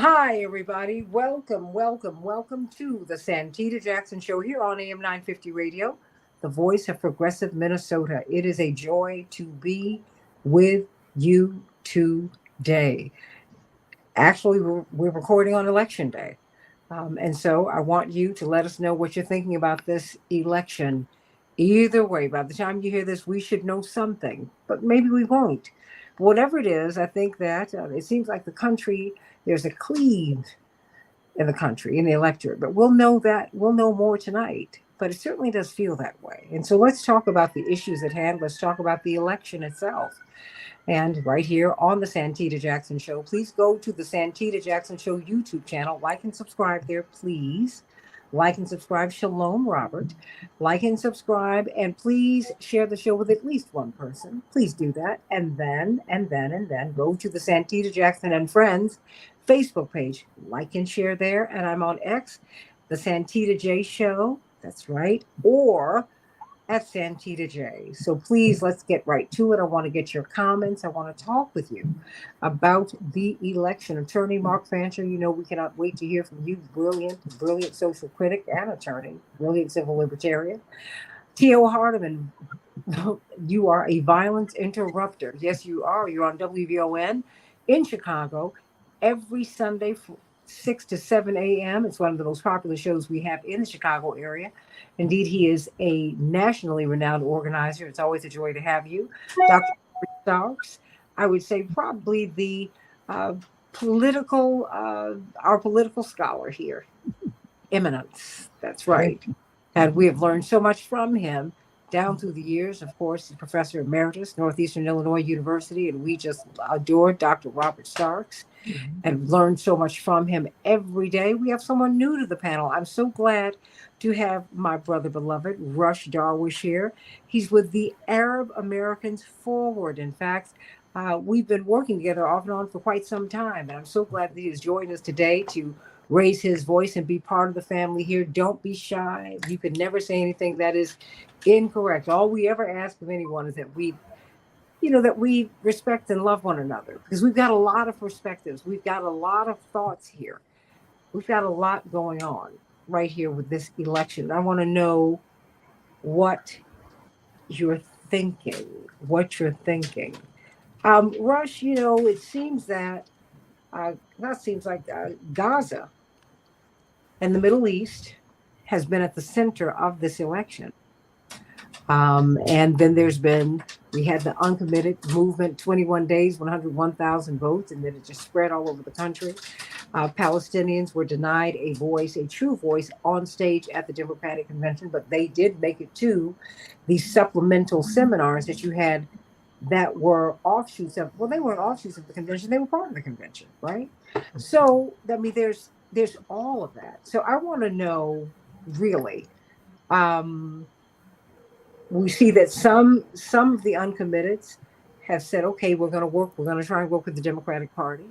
Hi, everybody. Welcome to the Santita Jackson Show here on AM 950 Radio, the voice of progressive Minnesota. It is a joy to be with you today. Actually, we're recording on election day. And so I want you to let us know what you're thinking about this election. Either way, by the time you hear this, we should know something, but maybe we won't. But whatever it is, I think that it seems like the country, there's a cleave in the country, in the electorate. But we'll know more tonight. But it certainly does feel that way. And so let's talk about the issues at hand. Let's talk about the election itself. And right here on the Santita Jackson Show, please go to the Santita Jackson Show YouTube channel. Like and subscribe there, please. Like and subscribe. Shalom, Robert. Like and subscribe. And please share the show with at least one person. Please do that. And then go to the Santita Jackson and Friends Facebook page. Like and share there. And I'm on X, the Santita J Show. That's right. Or at Santita J. So please, let's get right to it. I want to get your comments. I want to talk with you about the election. Attorney Mark Fancher, you know we cannot wait to hear from you. Brilliant social critic and attorney, brilliant civil libertarian. T.O. Hardiman, you are a violence interrupter. Yes, you are. You're on WVON in Chicago every Sunday from 6 to 7 a.m. It's one of the most popular shows we have in the Chicago area. Indeed, he is a nationally renowned organizer. It's always a joy to have you. Dr. Starks, I would say probably the uh, our political scholar here. Eminence, that's right. And we have learned so much from him down through the years. Of course, he's professor emeritus, Northeastern Illinois University, and we just adore Dr. Robert Starks and learn so much from him every day. We have someone new to the panel. I'm so glad to have my brother beloved, Rush Darwish, here. He's with the Arab Americans Forward. In fact, we've been working together off and on for quite some time, and I'm so glad that he has joined us today to raise his voice and be part of the family here. Don't be shy. You can never say anything that is incorrect. All we ever ask of anyone is that we respect and love one another, because we've got a lot of perspectives. We've got a lot of thoughts here. We've got a lot going on right here with this election. I want to know what you're thinking, Rush, it seems that, Gaza and the Middle East has been at the center of this election. And then we had the uncommitted movement, 21 days, 101,000 votes, and then it just spread all over the country. Palestinians were denied a true voice on stage at the Democratic Convention, but they did make it to the supplemental seminars that you had that were offshoots of, well, they weren't offshoots of the convention, they were part of the convention, right? So, there's all of that. So I want to know, really, we see that some of the uncommitteds have said, okay, we're going to try and work with the Democratic Party.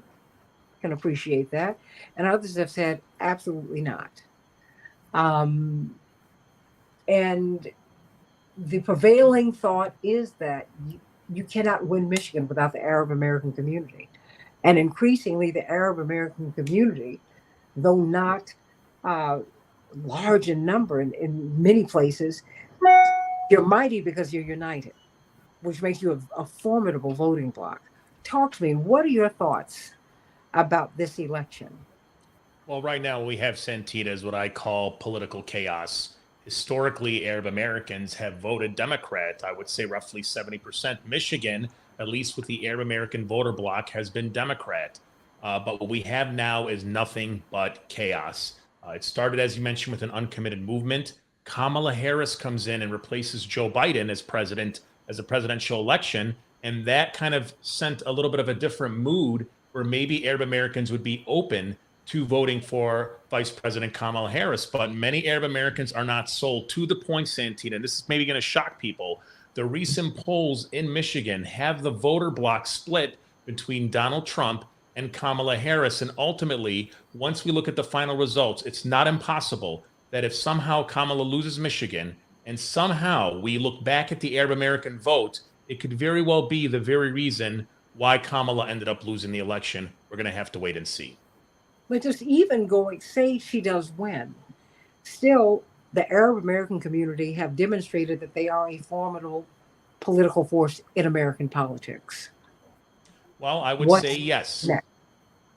Can appreciate that. And others have said, absolutely not. And the prevailing thought is that you cannot win Michigan without the Arab American community. And increasingly, the Arab American community, though not large in number in many places, you're mighty because you're united, which makes you a formidable voting bloc. Talk to me. What are your thoughts about this election? Well, right now we have Santita as what I call political chaos. Historically, Arab Americans have voted Democrat, I would say roughly 70%. Michigan, at least with the Arab American voter bloc, has been Democrat. But what we have now is nothing but chaos. It started, as you mentioned, with an uncommitted movement. Kamala Harris comes in and replaces Joe Biden as a presidential election. And that kind of sent a little bit of a different mood where maybe Arab Americans would be open to voting for Vice President Kamala Harris. But many Arab Americans are not sold, to the point, Santita, and this is maybe going to shock people. The recent polls in Michigan have the voter bloc split between Donald Trump and Kamala Harris. And ultimately, once we look at the final results, it's not impossible that if somehow Kamala loses Michigan and somehow we look back at the Arab American vote, it could very well be the very reason why Kamala ended up losing the election. We're going to have to wait and see. But just even going, say she does win, still the Arab American community have demonstrated that they are a formidable political force in American politics. Well, I would say What's yes. next?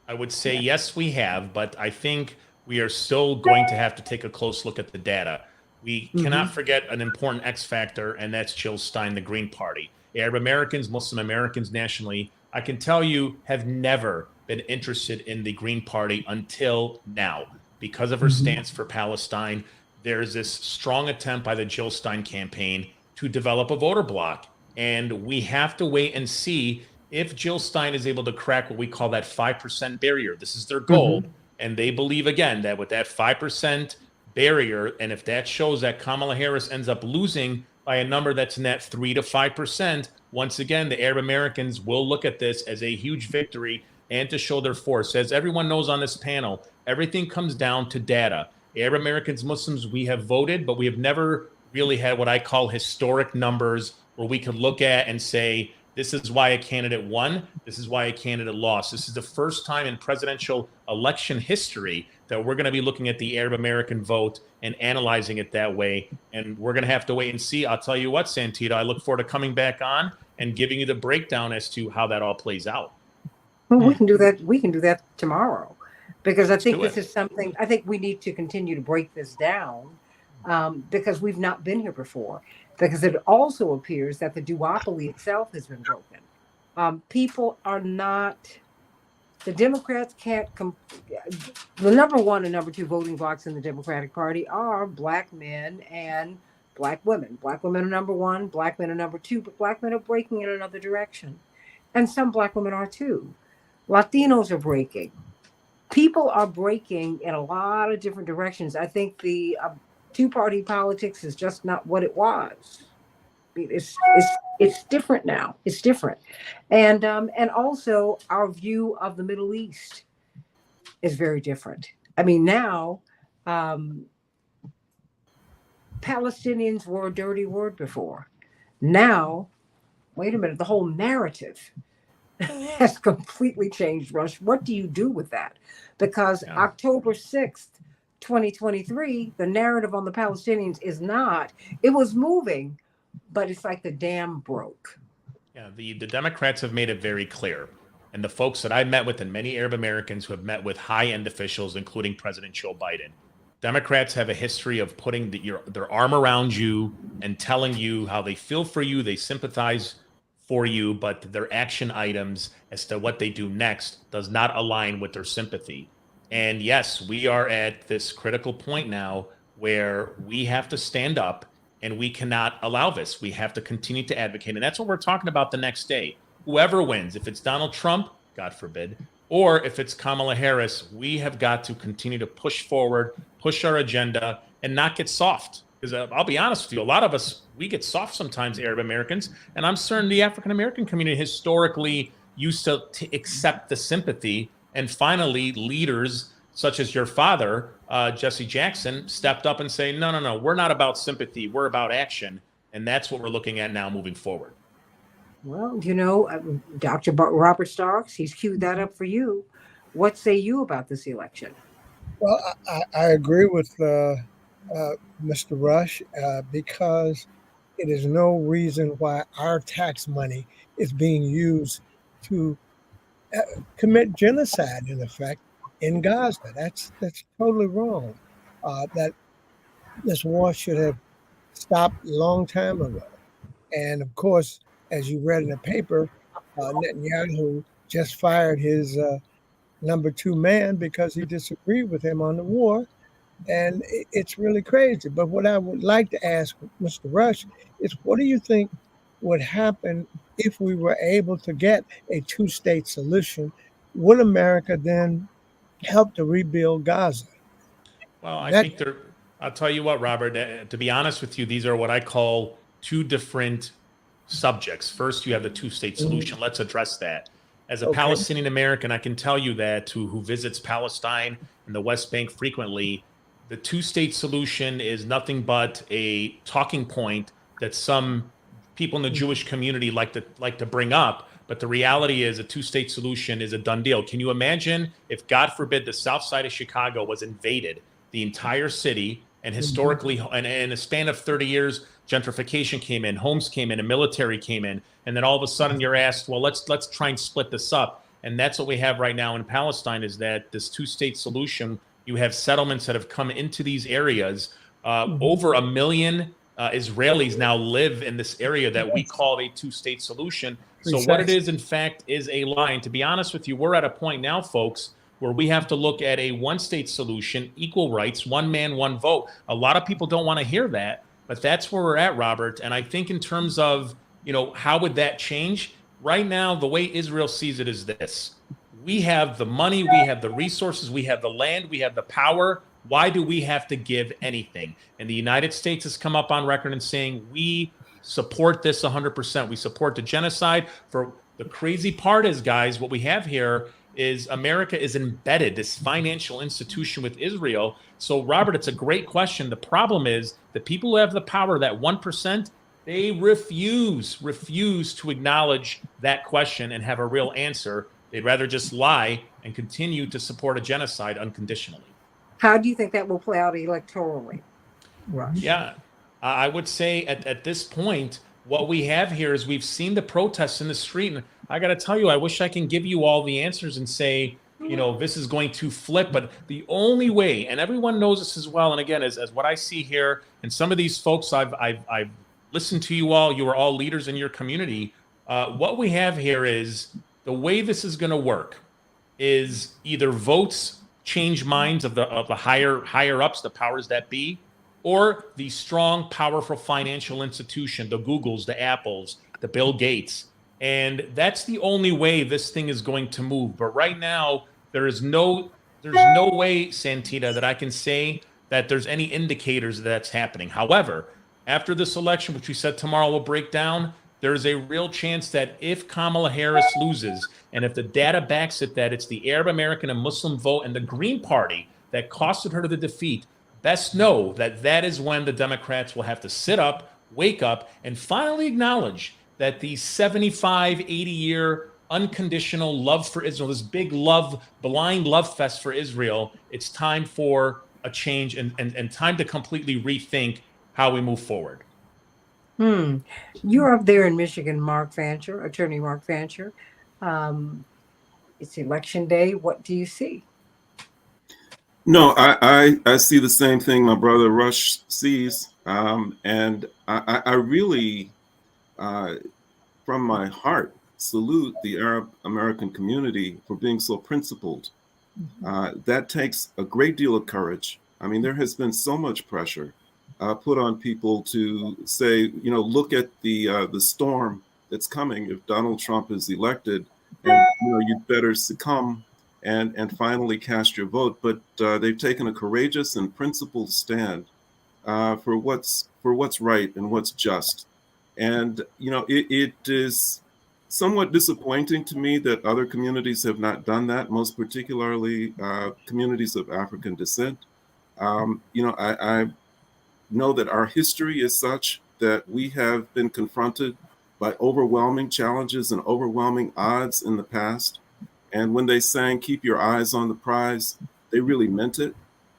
I would say yes, we have, but I think we are still going to have to take a close look at the data. We Mm-hmm. cannot forget an important X factor, and that's Jill Stein, the Green Party. Arab Americans, Muslim Americans nationally, I can tell you, have never been interested in the Green Party until now. Because of her Mm-hmm. stance for Palestine, there's this strong attempt by the Jill Stein campaign to develop a voter bloc. And we have to wait and see if Jill Stein is able to crack what we call that 5% barrier. This is their goal. Mm-hmm. And they believe, again, that with that 5% barrier, and if that shows that Kamala Harris ends up losing by a number that's in that 3 to 5%, once again, the Arab Americans will look at this as a huge victory and to show their force. As everyone knows on this panel, everything comes down to data. Arab Americans, Muslims, we have voted, but we have never really had what I call historic numbers where we could look at and say, this is why a candidate won. This is why a candidate lost. This is the first time in presidential election history that we're going to be looking at the Arab American vote and analyzing it that way. And we're going to have to wait and see. I'll tell you what, Santita, I look forward to coming back on and giving you the breakdown as to how that all plays out. Well, we can do that. We can do that tomorrow, because I think do this it. is something. I think we need to continue to break this down, because we've not been here before. Because it also appears that the duopoly itself has been broken. People are not. The Democrats can't. The number one and number two voting blocks in the Democratic Party are black men and black women. Black women are number one. Black men are number two. But black men are breaking in another direction, and some black women are too. Latinos are breaking. People are breaking in a lot of different directions. I think the two-party politics is just not what it was. It's different now. It's different, and also our view of the Middle East is very different. I mean, now um, Palestinians were a dirty word before. Now, wait a minute, the whole narrative has completely changed, Rush. What do you do with that? Because Yeah. October 6th, 2023, the narrative on the Palestinians is not, it was moving, but it's like the dam broke. Yeah, the Democrats have made it very clear. And the folks that I've met with, and many Arab Americans who have met with high end officials, including President Joe Biden, Democrats have a history of putting their arm around you and telling you how they feel for you, they sympathize for you, but their action items as to what they do next does not align with their sympathy. And yes, we are at this critical point now where we have to stand up and we cannot allow this. We have to continue to advocate. And that's what we're talking about the next day. Whoever wins, if it's Donald Trump, God forbid, or if it's Kamala Harris, we have got to continue to push forward, push our agenda, and not get soft. Because I'll be honest with you, a lot of us, we get soft sometimes, Arab Americans. And I'm certain the African American community historically used to accept the sympathy. And finally, leaders such as your father, Jesse Jackson, stepped up and say, no, no, no, we're not about sympathy. We're about action. And that's what we're looking at now moving forward. Well, Dr. Robert Starks, he's queued that up for you. What say you about this election? Well, I agree with Mr. Rush because it is no reason why our tax money is being used to commit genocide, in effect, in Gaza. That's totally wrong. That this war should have stopped a long time ago. And of course, as you read in the paper, Netanyahu just fired his number two man because he disagreed with him on the war. And it's really crazy. But what I would like to ask Mr. Rush is, what do you think would happen if we were able to get a two-state solution? Would America then help to rebuild Gaza? Well, I'll tell you what, Robert, to be honest with you, these are what I call two different subjects. First, you have the two-state solution. Let's address that. As a Palestinian American, I can tell you that who visits Palestine and the West Bank frequently, the two-state solution is nothing but a talking point that some people in the Jewish community like to bring up. But the reality is a two-state solution is a done deal. Can you imagine if, God forbid, the south side of Chicago was invaded, the entire city, and historically, and in a span of 30 years, gentrification came in, homes came in, and military came in, and then all of a sudden you're asked, well, let's try and split this up. And that's what we have right now in Palestine, is that this two-state solution, you have settlements that have come into these areas. Over 1 million Israelis now live in this area that we call a two-state solution. So what it is, in fact, is a lie. And to be honest with you, we're at a point now, folks, where we have to look at a one-state solution, equal rights, one man, one vote. A lot of people don't want to hear that, but that's where we're at, Robert. And I think in terms of, how would that change? Right now, the way Israel sees it is this. We have the money, we have the resources, we have the land, we have the power. Why do we have to give anything? And the United States has come up on record and saying, we support this 100%. We support the genocide. For the crazy part is, guys, what we have here is America is embedded, this financial institution with Israel. So, Robert, it's a great question. The problem is the people who have the power, that 1%, they refuse to acknowledge that question and have a real answer. They'd rather just lie and continue to support a genocide unconditionally. How do you think that will play out electorally, Rush? Yeah, I would say at this point, what we have here is we've seen the protests in the street. And I got to tell you, I wish I can give you all the answers and say, this is going to flip. But the only way, and everyone knows this as well, and again, as what I see here, and some of these folks I've listened to you all, you are all leaders in your community. What we have here is the way this is going to work is either votes change minds of the higher ups, the powers that be, or the strong, powerful financial institution, the Googles, the Apples, the Bill Gates. And that's the only way this thing is going to move. But right now, there's no way, Santita, that I can say that there's any indicators that's happening. However, after this election, which we said tomorrow will break down, there's a real chance that if Kamala Harris loses, and if the data backs it, that it's the Arab American and Muslim vote and the Green Party that costed her the defeat, best know that that is when the Democrats will have to sit up, wake up, and finally acknowledge that the 75, 80-year unconditional love for Israel, this big blind love fest for Israel, it's time for a change and time to completely rethink how we move forward. You're up there in Michigan, Attorney Mark Fancher. It's election day. What do you see? No, I see the same thing my brother Rush sees. And I really, from my heart, salute the Arab American community for being so principled. That takes a great deal of courage. I mean, there has been so much pressure put on people to say, look at the storm that's coming if Donald Trump is elected, and you'd better succumb and finally cast your vote. But they've taken a courageous and principled stand for what's right and what's just. And it is somewhat disappointing to me that other communities have not done that, most particularly communities of African descent. I know that our history is such that we have been confronted by overwhelming challenges and overwhelming odds in the past. And when they sang, "Keep your eyes on the prize," they really meant it.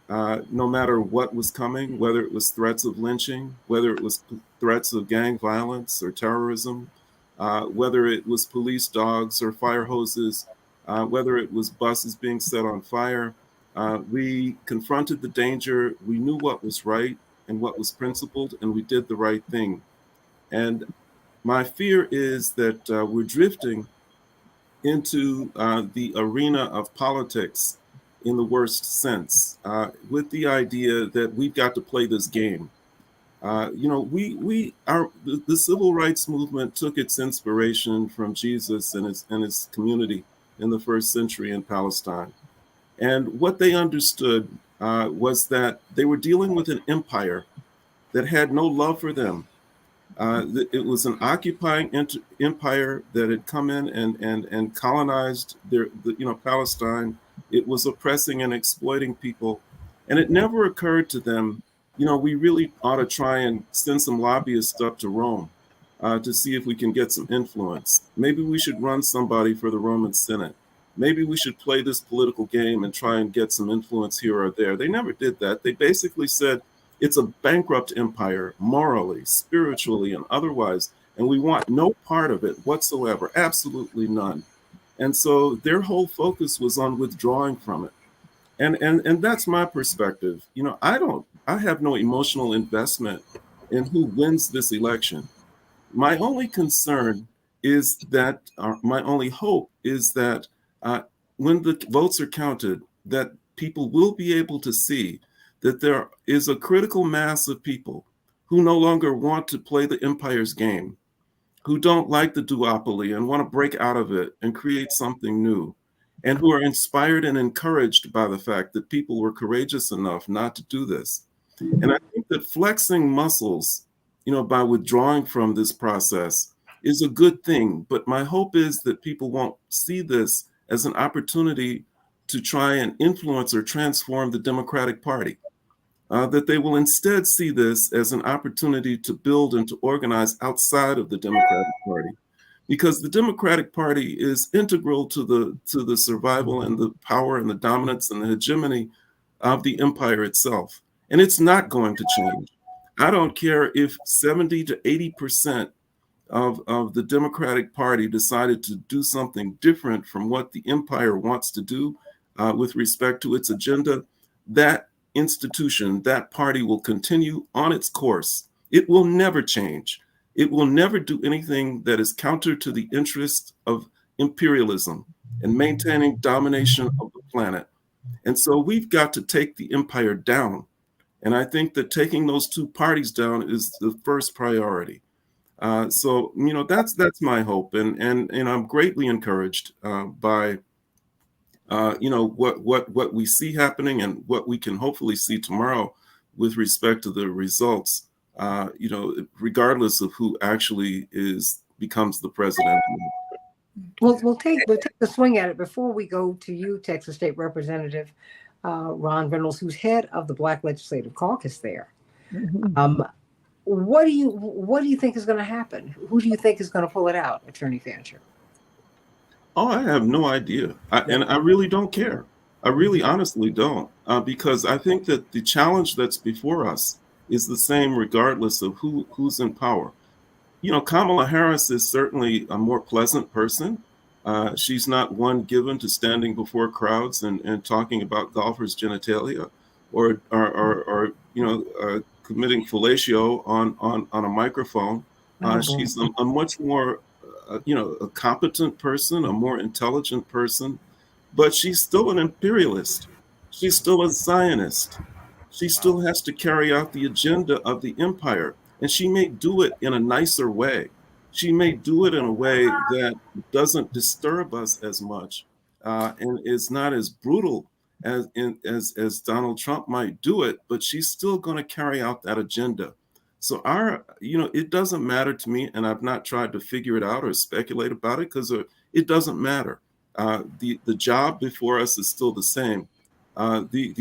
No matter what was coming, whether it was threats of lynching, whether it was threats of gang violence or terrorism, whether it was police dogs or fire hoses, whether it was buses being set on fire, we confronted the danger. We knew what was right and what was principled, and we did the right thing. And my fear is that we're drifting into the arena of politics in the worst sense, with the idea that we've got to play this game. The civil rights movement took its inspiration from Jesus and his community in the first century in Palestine. And what they understood was that they were dealing with an empire that had no love for them. It was an occupying empire that had come in and colonized Palestine. It was oppressing and exploiting people. And it never occurred to them, we really ought to try and send some lobbyists up to Rome to see if we can get some influence. Maybe we should run somebody for the Roman Senate. Maybe we should play this political game and try and get some influence here or there. They never did that. They basically said it's a bankrupt empire, morally, spiritually, and otherwise, and we want no part of it whatsoever, absolutely none. And so their whole focus was on withdrawing from it. And that's my perspective. I have no emotional investment in who wins this election. My only concern is that, my only hope is that uh, when the votes are counted, that people will be able to see that there is a critical mass of people who no longer want to play the empire's game, who don't like the duopoly and want to break out of it and create something new, and who are inspired and encouraged by the fact that people were courageous enough not to do this. And I think that flexing muscles, by withdrawing from this process is a good thing. But my hope is that people won't see this as an opportunity to try and influence or transform the Democratic Party. That they will instead see this as an opportunity to build and to organize outside of the Democratic Party, because the Democratic Party is integral to the survival and the power and the dominance and the hegemony of the empire itself. And it's not going to change. I don't care if 70 to 80% of the Democratic Party decided to do something different from what the empire wants to do with respect to its agenda. That institution, that party will continue on its course. It will never change. It will never do anything that is counter to the interest of imperialism and maintaining domination of the planet. And so we've got to take the empire down. And I think that taking those two parties down is the first priority. So that's my hope, and I'm greatly encouraged by what we see happening and what we can hopefully see tomorrow with respect to the results. Regardless of who actually becomes the president. We'll take the swing at it before we go to you, Texas State Representative Ron Reynolds, who's head of the Black Legislative Caucus there. Mm-hmm. What do you think is going to happen? Who do you think is going to pull it out, Attorney Fancher? Oh, I have no idea, and I really don't care. I really honestly don't, because I think that the challenge that's before us is the same regardless of who's in power. Kamala Harris is certainly a more pleasant person. She's not one given to standing before crowds and talking about golfers' genitalia or committing fellatio on a microphone. She's a much more, a competent person, a more intelligent person, but she's still an imperialist. She's still a Zionist. She still has to carry out the agenda of the empire, and she may do it in a nicer way. She may do it in a way that doesn't disturb us as much and is not as brutal as Donald Trump might do it, but she's still going to carry out that agenda. So it doesn't matter to me, and I've not tried to figure it out or speculate about it because it doesn't matter. The job before us is still the same. The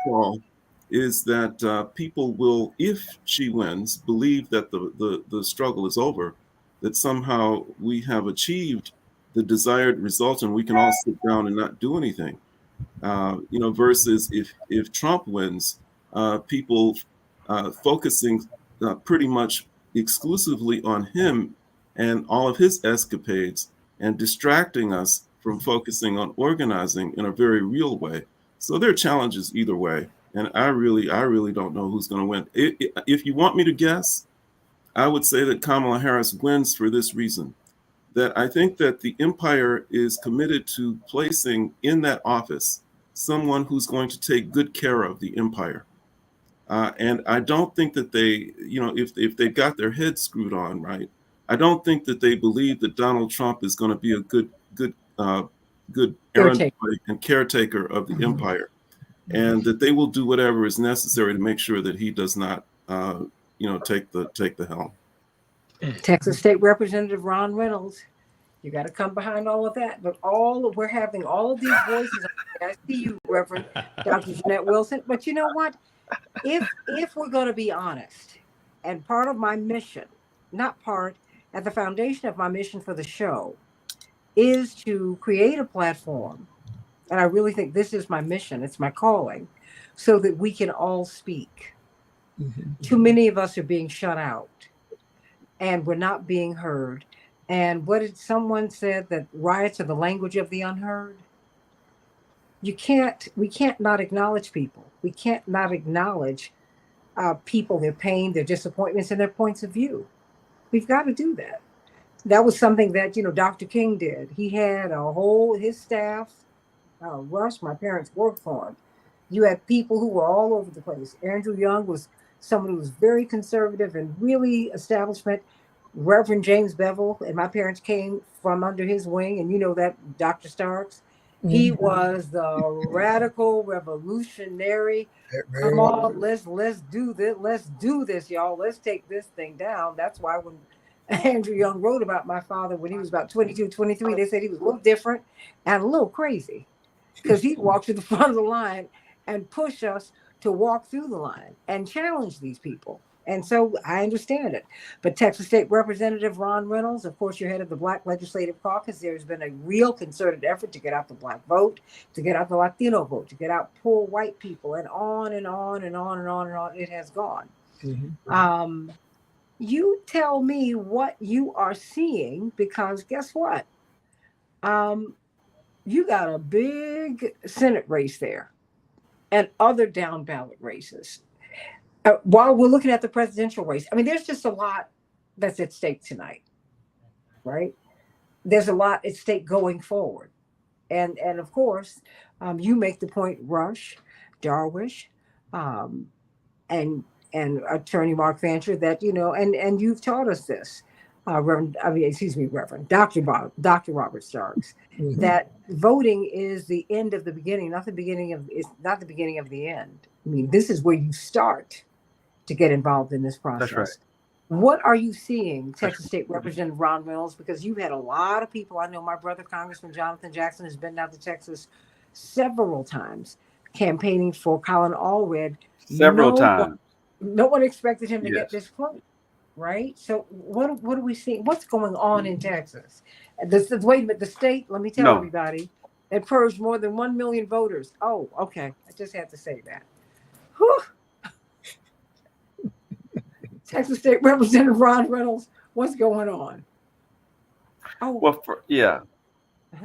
pitfall is that people will, if she wins, believe that the struggle is over, that somehow we have achieved the desired result and we can all sit down and not do anything. Versus if Trump wins, people focusing pretty much exclusively on him and all of his escapades and distracting us from focusing on organizing in a very real way. So there are challenges either way. And I really don't know who's going to win. If you want me to guess, I would say that Kamala Harris wins for this reason, that I think that the empire is committed to placing in that office someone who's going to take good care of the empire. And I don't think that they, if they've got their heads screwed on right, I don't think that they believe that Donald Trump is going to be a good errand boy and caretaker of the empire, and that they will do whatever is necessary to make sure that he does not, take the helm. Texas State Representative Ron Reynolds, you got to come behind all of that. But we're having all of these voices. I see you, Reverend Dr. Jeanette Wilson. But you know what? If we're going to be honest, And part of my mission, not part, at the foundation of my mission for the show is to create a platform. And I really think this is my mission, it's my calling, so that we can all speak. Mhm. Too many of us are being shut out and we're not being heard. And what did someone said that riots are the language of the unheard? We can't not acknowledge people. We can't not acknowledge people, their pain, their disappointments, and their points of view. We've got to do that. That was something that, Dr. King did. He had his staff, Rush, my parents worked for him. You had people who were all over the place. Andrew Young was someone who was very conservative and really establishment. Reverend James Bevel and my parents came from under his wing, and you know that Dr. Starks. He Mhm. was the radical revolutionary. Come Very. on, let's do this. Let's do this, y'all. Let's take this thing down. That's why when Andrew Young wrote about my father when he was about 22, 23, they said he was a little different and a little crazy because he'd walk to the front of the line and push us to walk through the line and challenge these people. And so I understand it. But Texas State Representative Ron Reynolds, of course, you're head of the Black Legislative Caucus. There's been a real concerted effort to get out the Black vote, to get out the Latino vote, to get out poor white people, and on and on and on and on and on it has gone. Mhm. You tell me what you are seeing, because guess what? Um, you got a big Senate race there and other down ballot races. While we're looking at the presidential race, I mean, there's just a lot that's at stake tonight, right? There's a lot at stake going forward. And of course, you make the point, Rush, Darwish, um, and Attorney Mark Fancher, that and you've taught us this, Reverend Dr. Robert Starks, Mhm. that voting is the end of the beginning, not the beginning of it's not the beginning of the end. I mean, this is where you start to get involved in this That's right. process. What are you seeing, That's Texas State Representative Ron Reynolds? Because you've had a lot of people. I know my brother, Congressman Jonathan Jackson, has been down to Texas several times campaigning for Colin Allred. several No one, times. no one expected him to get Yes. this close, right? So what are we seeing? What's going on in Texas? Wait a minute, the state. Let me tell No. everybody, it purged more than 1 million voters. Oh, okay. I just had to say that. Whew. Texas State Representative Ron Reynolds, what's going on? Oh, Well, yeah. uh-huh.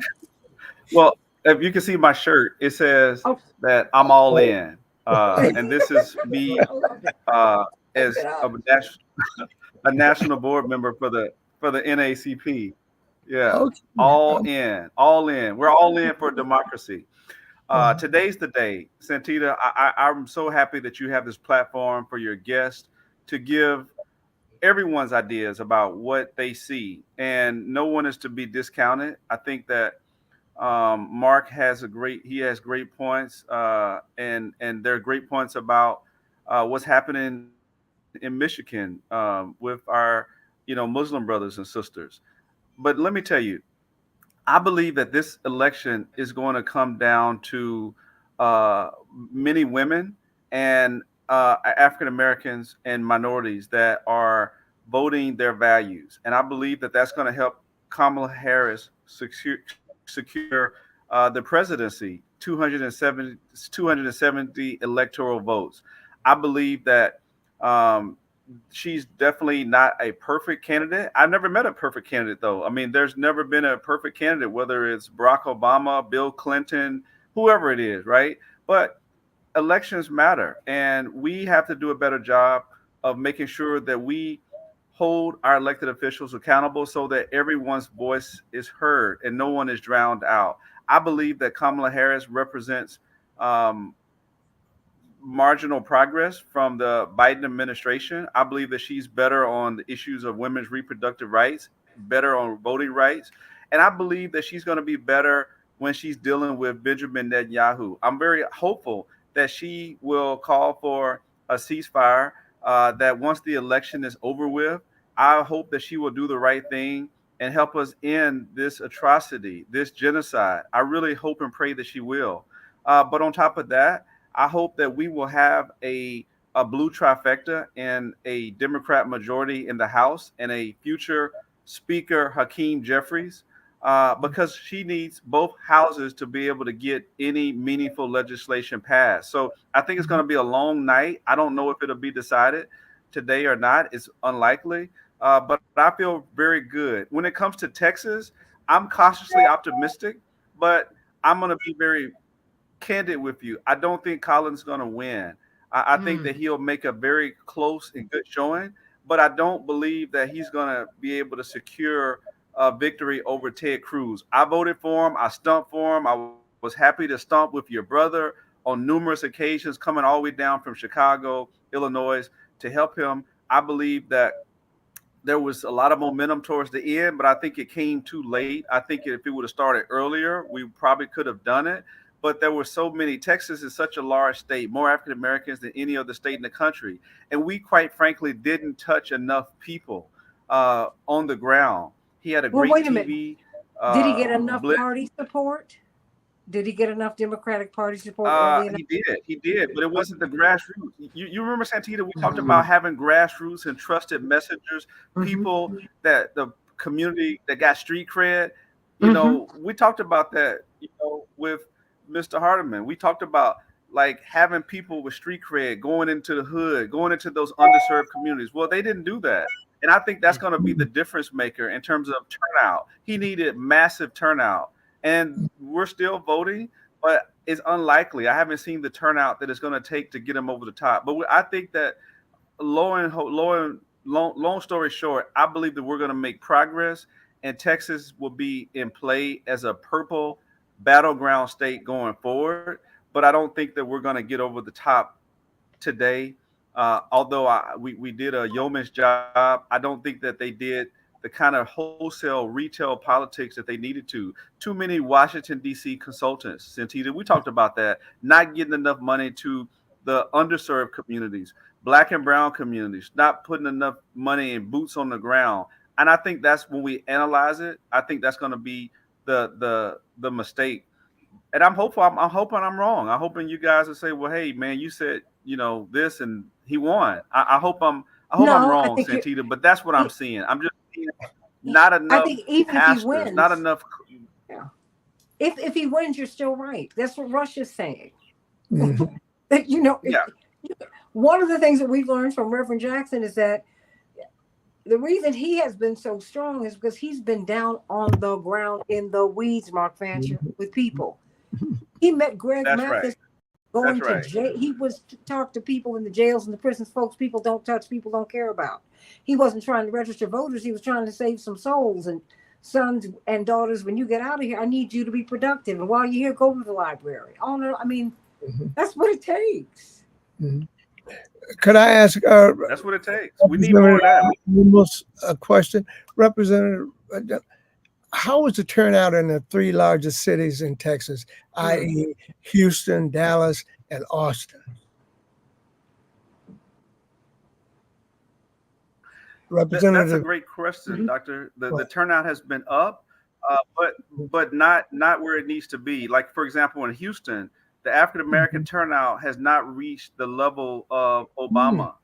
Well, if you can see my shirt, it says Oh, that I'm all Oh, in, and this is me I love it. Open it as up. a national board member for the NACP. Yeah, okay. all in, all in. We're all in for democracy. Uh, Today's the day, Santita. I'm so happy that you have this platform for your guests to give everyone's ideas about what they see, and no one is to be discounted. I think that Mark he has great points, and there are great points about what's happening in Michigan with our Muslim brothers and sisters. But let me tell you, I believe that this election is going to come down to uh, many women and African Americans and minorities that are voting their values, and I believe that that's going to help Kamala Harris secure the presidency, 270 electoral votes. I believe that um, she's definitely not a perfect candidate. I've never met a perfect candidate, though. I mean, there's never been a perfect candidate, whether it's Barack Obama, Bill Clinton, whoever it is, right? But elections matter, and we have to do a better job of making sure that we hold our elected officials accountable so that everyone's voice is heard and no one is drowned out. I believe that Kamala Harris represents um, marginal progress from the Biden administration. I believe that she's better on the issues of women's reproductive rights, better on voting rights, and I believe that she's going to be better when she's dealing with Benjamin Netanyahu. I'm very hopeful that she will call for a ceasefire, that once the election is over with, I hope that she will do the right thing and help us end this atrocity, this genocide. I really hope and pray that she will. But on top of that, I hope that we will have a a blue trifecta and a Democrat majority in the House and a future Speaker Hakeem Jeffries, because she needs both houses to be able to get any meaningful legislation passed. So I think it's going to be a long night. I don't know if it'll be decided today or not. It's unlikely, but I feel very good. When it comes to Texas, I'm cautiously optimistic, but I'm going to be very candid with you. I don't think Colin's going to win. I think that he'll make a very close and good showing, but I don't believe that he's going to be able to secure a victory over Ted Cruz. I voted for him. I stumped for him. I was happy to stump with your brother on numerous occasions, coming all the way down from Chicago, Illinois, to help him. I believe that there was a lot of momentum towards the end, but I think it came too late. I think if it would have started earlier, we probably could have done it. But there were so many. Texas is such a large state, more African Americans than any other state in the country, and we quite frankly didn't touch enough people on the ground. He had a Well, great wait a minute. TV. Did he get enough blitz. party support? Did he get enough Democratic Party support early enough? He did, but it wasn't the grassroots. You remember, Santita, we talked about having grassroots and trusted messengers, people that the community that got street cred. You know, we talked about that, with Mr. Hardiman. We talked about like having people with street cred going into the hood, going into those underserved communities. Well, they didn't do that. And I think that's going to be the difference maker in terms of turnout. He needed massive turnout. And we're still voting, but it's unlikely. I haven't seen the turnout that it's going to take to get him over the top. But I think that long story short, I believe that we're going to make progress, and Texas will be in play as a purple battleground state going forward. But I don't think that we're going to get over the top today. Although we did a yeoman's job, I don't think that they did the kind of wholesale retail politics that they needed to. Too many Washington, D.C. consultants, Santita, we talked about that, not getting enough money to the underserved communities, Black and brown communities, not putting enough money and boots on the ground. And I think that's when we analyze it, I think that's going to be the mistake. And I'm hopeful. I'm hoping I'm wrong. I'm hoping you guys will say, "Well, hey, man, you said this, and he won." I hope I'm wrong, Santita, but that's what I'm seeing. I'm just seeing not enough. I think even pastors, if he wins, not enough. Yeah. If he wins, you're still right. That's what Rush is saying. That Yeah. One of the things that we've learned from Reverend Jackson is that the reason he has been so strong is because he's been down on the ground in the weeds, Mark Fancher, with people. He met Greg That's Mathis right. going That's to right. jail. He was to talk to people in the jails and the prisons, folks people don't touch, people don't care about. He wasn't trying to register voters. He was trying to save some souls and sons and daughters. When you get out of here, I need you to be productive. And while you're here, go to the library. Oh, no, I mean, that's what it takes. Could I ask? That's what it takes. We need more of that. Almost a question, Representative. How was the turnout in the three largest cities in Texas, i.e., Houston, Dallas, and Austin? Representative. That's a great question, Doctor. The turnout has been up, but not where it needs to be. Like, for example, in Houston, the African American turnout has not reached the level of Obama.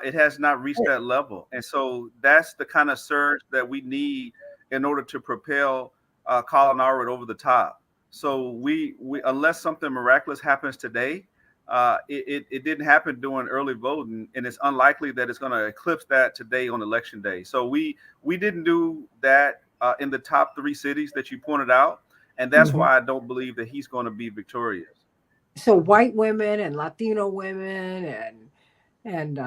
It has not reached that level, and so that's the kind of surge that we need in order to propel Colin Howard over the top. So we unless something miraculous happens today, it didn't happen during early voting, and it's unlikely that it's going to eclipse that today on election day. So we didn't do that in the top three cities that you pointed out, and that's why I don't believe that he's going to be victorious. So white women and Latino women and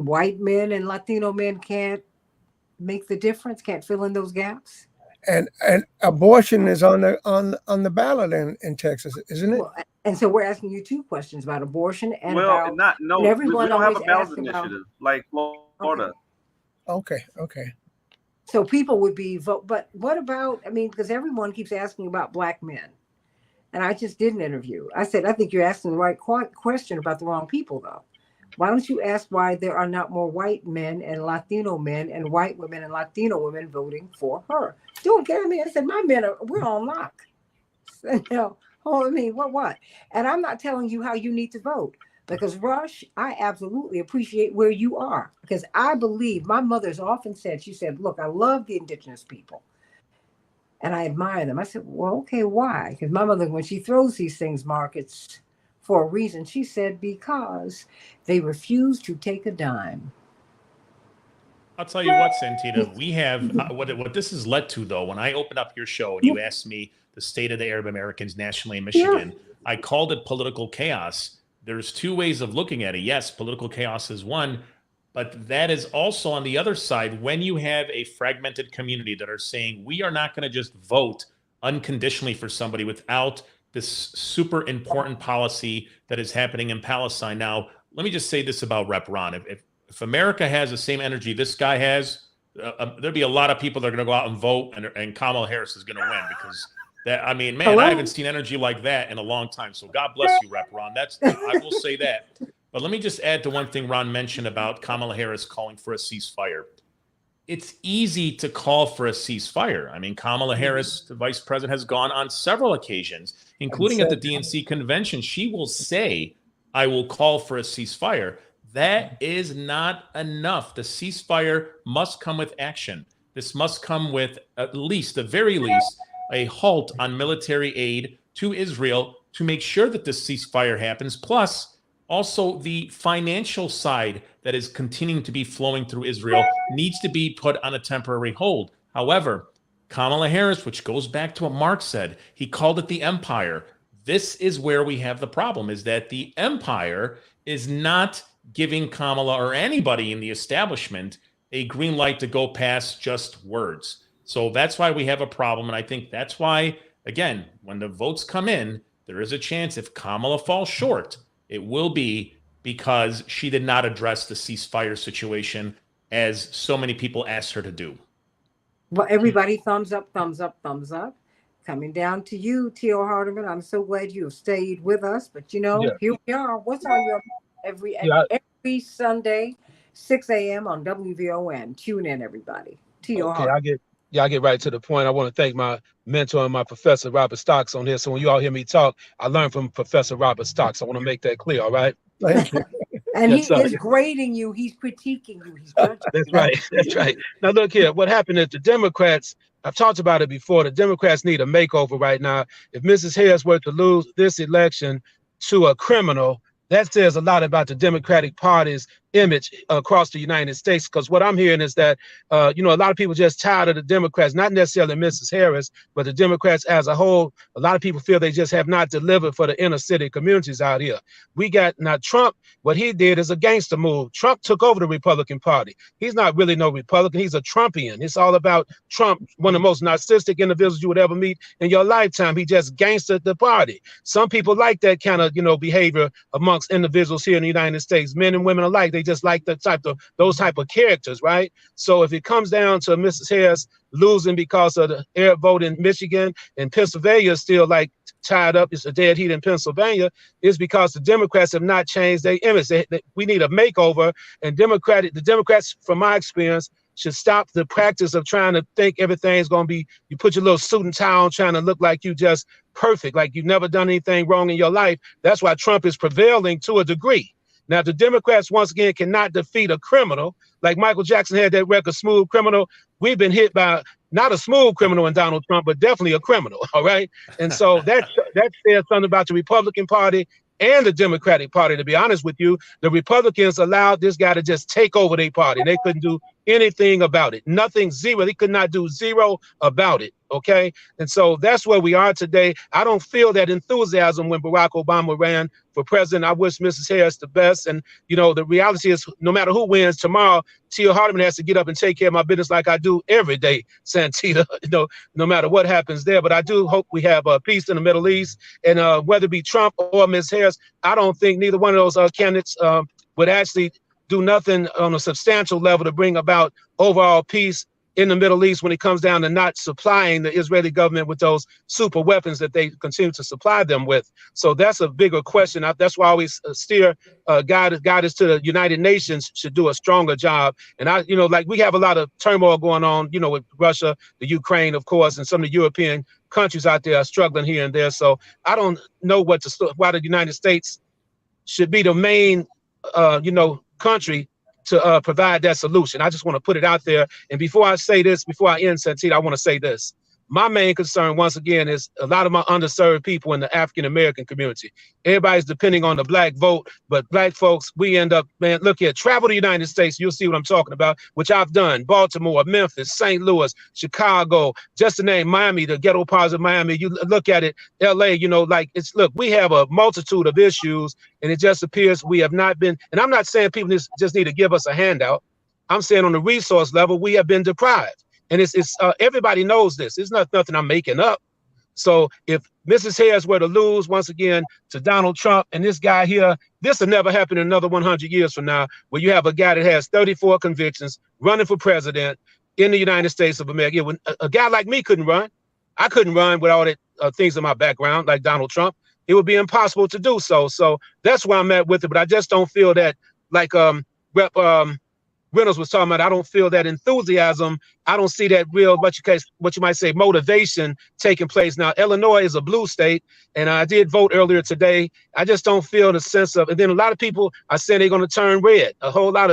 white men and Latino men can't make the difference, can't fill in those gaps. And abortion is on the ballot in Texas, isn't it? Well, and so we're asking you two questions about abortion and we everyone don't have a ballot asks initiative like Florida. Okay. So people would be vote, but what about? I mean, because everyone keeps asking about Black men, and I just did an interview. I said I think you're asking the right question about the wrong people, though. Why don't you ask why there are not more white men and Latino men and white women and Latino women voting for her? Don't get me. I said, my men we're on lock. So, Oh, I mean, what? And I'm not telling you how you need to vote because Rush, I absolutely appreciate where you are because I believe my mother's often said, she said, look, I love the indigenous people and I admire them. I said, well, okay, why? Because my mother, when she throws these things, Mark, it's for a reason. She said, because they refuse to take a dime. I'll tell you what, Santita, we have what this has led to, though. When I opened up your show and you asked me the state of the Arab Americans nationally in Yeah. Michigan, I called it political chaos. There's two ways of looking at it. Yes, political chaos is one, but that is also on the other side when you have a fragmented community that are saying we are not going to just vote unconditionally for somebody without this super important policy that is happening in Palestine. Now, let me just say this about Rep. Ron. If America has the same energy this guy has, there'll be a lot of people that are going to go out and vote, and Kamala Harris is going to win because that. I mean, man, Hello? I haven't seen energy like that in a long time. So God bless you, Rep. Ron. I will say that. But let me just add to one thing Ron mentioned about Kamala Harris calling for a ceasefire. It's easy to call for a ceasefire. I mean, Kamala Harris, the vice president, has gone on several occasions, including at the DNC convention. She will say, I will call for a ceasefire. That is not enough. The ceasefire must come with action. This must come with at least, the very least, a halt on military aid to Israel to make sure that this ceasefire happens. Plus, also the financial side that is continuing to be flowing through Israel needs to be put on a temporary hold. However, Kamala Harris, which goes back to what Mark said, he called it the empire. This is where we have the problem, is that the empire is not giving Kamala or anybody in the establishment a green light to go past just words. So that's why we have a problem. And I think that's why, again, when the votes come in, there is a chance if Kamala falls short, it will be because she did not address the ceasefire situation as so many people asked her to do. Well, everybody, thumbs up, thumbs up, thumbs up. Coming down to you, T.O. Hardiman. I'm so glad you have stayed with us. But here we are. What's on your every Sunday, 6 a.m. on WVON. Tune in, everybody. T.O. Okay, Hardiman. I get right to the point. I want to thank my mentor and my professor, Robert Stocks, on here. So when you all hear me talk, I learned from Professor Robert Stocks. I want to make that clear, all right? Thank you. And Yes, he sir. is grading you. He's critiquing you. He's judging That's you. right. That's right. Now, look here. What happened is the Democrats, I've talked about it before, the Democrats need a makeover right now. If Mrs. Harris were to lose this election to a criminal, that says a lot about the Democratic Party's image across the United States. Because what I'm hearing is that, a lot of people just tired of the Democrats, not necessarily Mrs. Harris, but the Democrats as a whole. A lot of people feel they just have not delivered for the inner city communities out here. We got now Trump. What he did is a gangster move. Trump took over the Republican Party. He's not really no Republican. He's a Trumpian. It's all about Trump, one of the most narcissistic individuals you would ever meet in your lifetime. He just gangstered the party. Some people like that kind of, behavior amongst individuals here in the United States, men and women alike. They just like those type of characters, right? So if it comes down to Mrs. Harris losing because of the Arab vote in Michigan and Pennsylvania is still like tied up, it's a dead heat in Pennsylvania, is because the Democrats have not changed their image. We need a makeover, and the Democrats, from my experience, should stop the practice of trying to think everything's going to be, you put your little suit and tie on trying to look like you just perfect, like you've never done anything wrong in your life. That's why Trump is prevailing to a degree. Now, the Democrats, once again, cannot defeat a criminal. Like Michael Jackson had that record, Smooth Criminal. We've been hit by not a smooth criminal in Donald Trump, but definitely a criminal, all right? And so that says something about the Republican Party and the Democratic Party. To be honest with you, the Republicans allowed this guy to just take over their party. They couldn't do anything about it. Nothing, zero. They could not do zero about it, okay? And so that's where we are today. I don't feel that enthusiasm when Barack Obama ran for president. I wish Mrs. Harris the best. And, the reality is no matter who wins tomorrow, T.O. Hardiman has to get up and take care of my business like I do every day, Santita, no matter what happens there. But I do hope we have peace in the Middle East. And whether it be Trump or Ms. Harris, I don't think neither one of those candidates would actually do nothing on a substantial level to bring about overall peace in the Middle East when it comes down to not supplying the Israeli government with those super weapons that they continue to supply them with. So that's a bigger question. That's why I always steer guidance to the United Nations should do a stronger job. And like we have a lot of turmoil going on, with Russia, the Ukraine, of course, and some of the European countries out there are struggling here and there. So I don't know why the United States should be the main, country to provide that solution. I just want to put it out there. And before I end, Santita, I want to say this. My main concern, once again, is a lot of my underserved people in the African-American community. Everybody's depending on the Black vote, but Black folks, we end up, man, look here, travel to the United States, you'll see what I'm talking about, which I've done. Baltimore, Memphis, St. Louis, Chicago, just to name Miami, the ghetto parts of Miami. You look at it, LA, look, we have a multitude of issues, and it just appears we have not been, and I'm not saying people just need to give us a handout. I'm saying on the resource level, we have been deprived. And it's everybody knows this. It's not nothing I'm making up. So if Mrs. Harris were to lose once again to Donald Trump and this guy here, this will never happen in another 100 years from now, where you have a guy that has 34 convictions running for president in the United States of America. When a guy like me couldn't run, I couldn't run with all the things in my background like Donald Trump. It would be impossible to do so. So that's where I'm at with it. But I just don't feel that like Rep. Reynolds was talking about, I don't feel that enthusiasm. I don't see that real, what you might say, motivation taking place. Now, Illinois is a blue state, and I did vote earlier today. I just don't feel the sense of, and then a lot of people are saying they're going to turn red.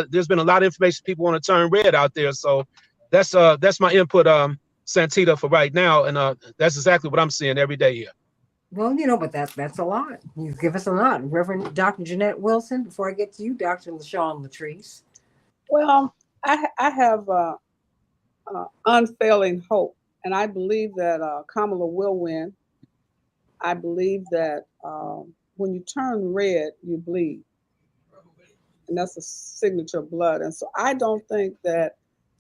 There's been a lot of information people want to turn red out there. So that's my input, Santita, for right now. And that's exactly what I'm seeing every day here. Well, but that's a lot. You give us a lot. Reverend Dr. Jeanette Wilson, before I get to you, Dr. LaShawn Latrice. Well, I have unfailing hope, and I believe that Kamala will win. I believe that when you turn red, you bleed, and that's a signature of blood. And so I don't think that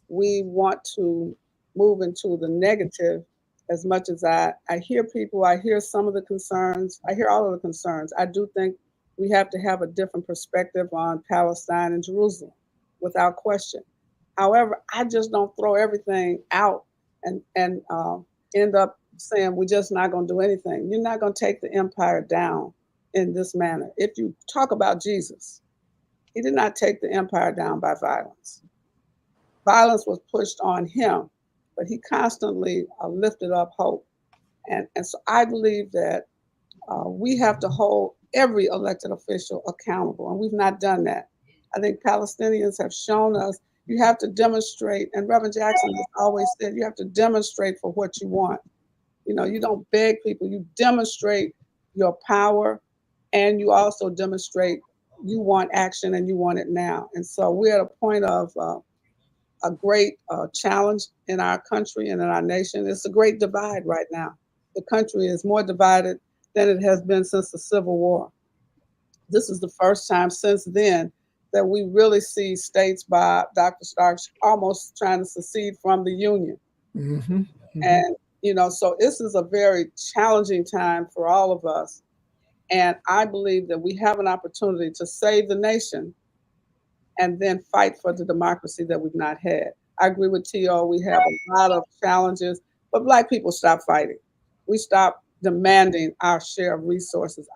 we want to move into the negative as much as I hear people. I hear some of the concerns. I hear all of the concerns. I do think we have to have a different perspective on Palestine and Jerusalem, without question. However, I just don't throw everything out and end up saying we're just not going to do anything. You're not going to take the empire down in this manner. If you talk about Jesus, he did not take the empire down by violence. Violence was pushed on him, but he constantly lifted up hope. And so I believe that we have to hold every elected official accountable, and we've not done that. I think Palestinians have shown us you have to demonstrate, and Reverend Jackson has always said you have to demonstrate for what you want. You don't beg people, you demonstrate your power, and you also demonstrate you want action and you want it now. And so we're at a point of a great challenge in our country and in our nation. It's a great divide right now. The country is more divided than it has been since the Civil War. This is the first time since then that we really see states by Dr. Starks almost trying to secede from the Union. Mm-hmm. Mm-hmm. And, so this is a very challenging time for all of us. And I believe that we have an opportunity to save the nation and then fight for the democracy that we've not had. I agree with T.O. We have a lot of challenges, but Black people stop fighting. We stop demanding our share of resources.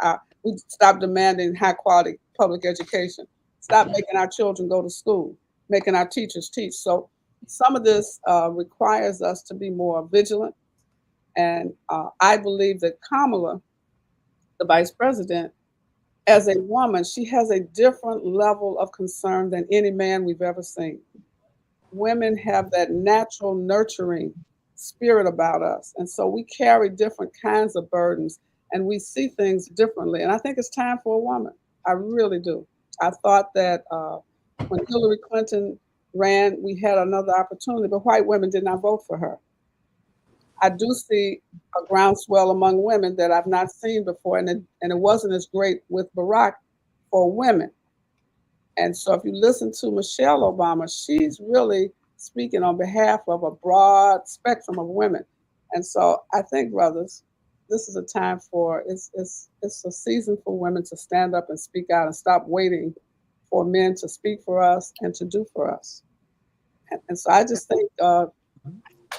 We stop demanding high quality public education. Stop making our children go to school, making our teachers teach. So some of this requires us to be more vigilant. And I believe that Kamala, the vice president, as a woman, she has a different level of concern than any man we've ever seen. Women have that natural nurturing spirit about us. And so we carry different kinds of burdens and we see things differently. And I think it's time for a woman. I really do. I thought that when Hillary Clinton ran, we had another opportunity, but white women did not vote for her. I do see a groundswell among women that I've not seen before, and it wasn't as great with Barack for women. And so if you listen to Michelle Obama, she's really speaking on behalf of a broad spectrum of women. And so I think, brothers, this is a time for, it's a season for women to stand up and speak out and stop waiting for men to speak for us and to do for us. And so I just think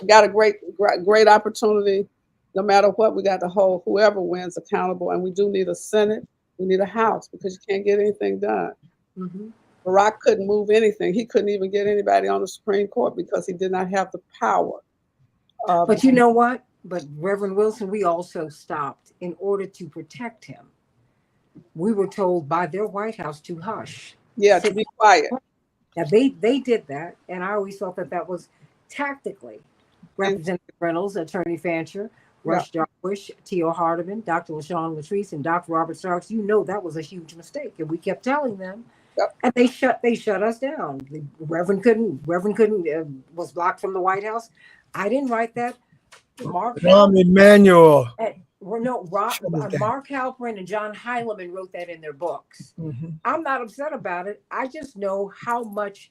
got a great opportunity. No matter what, we got to hold whoever wins accountable, and we do need a Senate. We need a House because you can't get anything done. Mm-hmm. Barack couldn't move anything. He couldn't even get anybody on the Supreme Court because he did not have the power. But you know what? But Reverend Wilson, we also stopped in order to protect him. We were told by their White House to hush. Yeah, to be quiet. Now they did that, and I always thought that was tactically. Representative Reynolds, Attorney Fancher, Rush Darwish, T.O. Hardiman, Dr. LaShawn Latrice, and Dr. Robert Starks. You know that was a huge mistake, and we kept telling them, and they shut us down. The Reverend couldn't was blocked from the White House. I didn't write that. Mark Emanuel. Mark Halperin and John Heilemann wrote that in their books. Mm-hmm. I'm not upset about it. I just know how much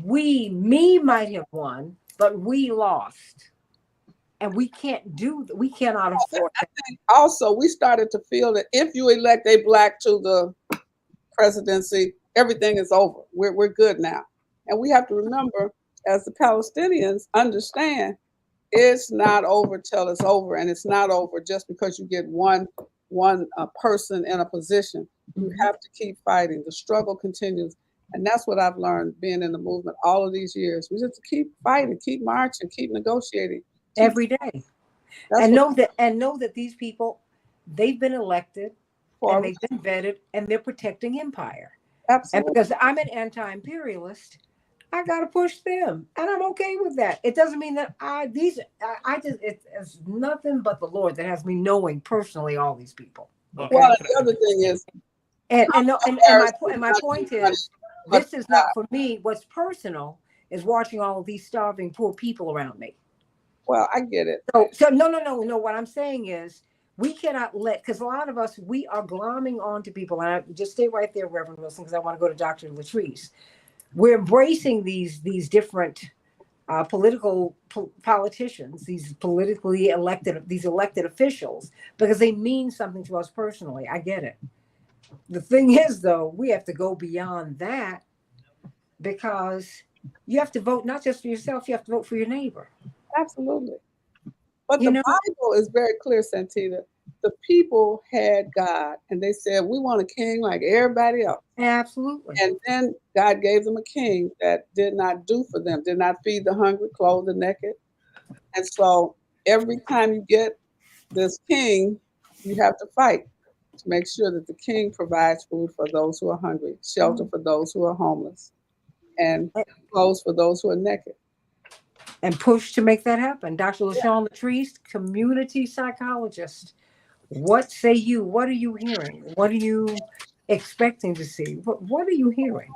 we might have won, but we lost. And we cannot afford that. I think also we started to feel that if you elect a black to the presidency, everything is over. We're good now. And we have to remember, as the Palestinians understand, it's not over till it's over, and it's not over just because you get one person in a position. You have to keep fighting. The struggle continues, and that's what I've learned being in the movement all of these years. We just keep fighting, keep marching, keep negotiating every day, and know that these people, they've been elected and they've been vetted, and they're protecting empire. Absolutely. And because I'm an anti-imperialist, I got to push them, and I'm okay with that. It doesn't mean that it's nothing but the Lord that has me knowing personally all these people. Okay? Well, the other thing is, and my point is, this is not for me. What's personal is watching all of these starving poor people around me. Well, I get it. So no. What I'm saying is, we cannot because a lot of us, we are glomming onto people, and I just stay right there, Reverend Wilson, because I want to go to Dr. Latrice. We're embracing these different politicians, these elected officials, because they mean something to us personally. I get it. The thing is, though, we have to go beyond that, because you have to vote not just for yourself, you have to vote for your neighbor. Absolutely. But the Bible is very clear, Santita. The people had God, and they said, we want a king like everybody else. Absolutely. And then God gave them a king that did not do for them, did not feed the hungry, clothe the naked. And so every time you get this king, you have to fight to make sure that the king provides food for those who are hungry, shelter for those who are homeless, and clothes for those who are naked. And push to make that happen. Dr. LaShawn Latrice, community psychologist. What say you? What are you hearing? What are you expecting to see? What are you hearing?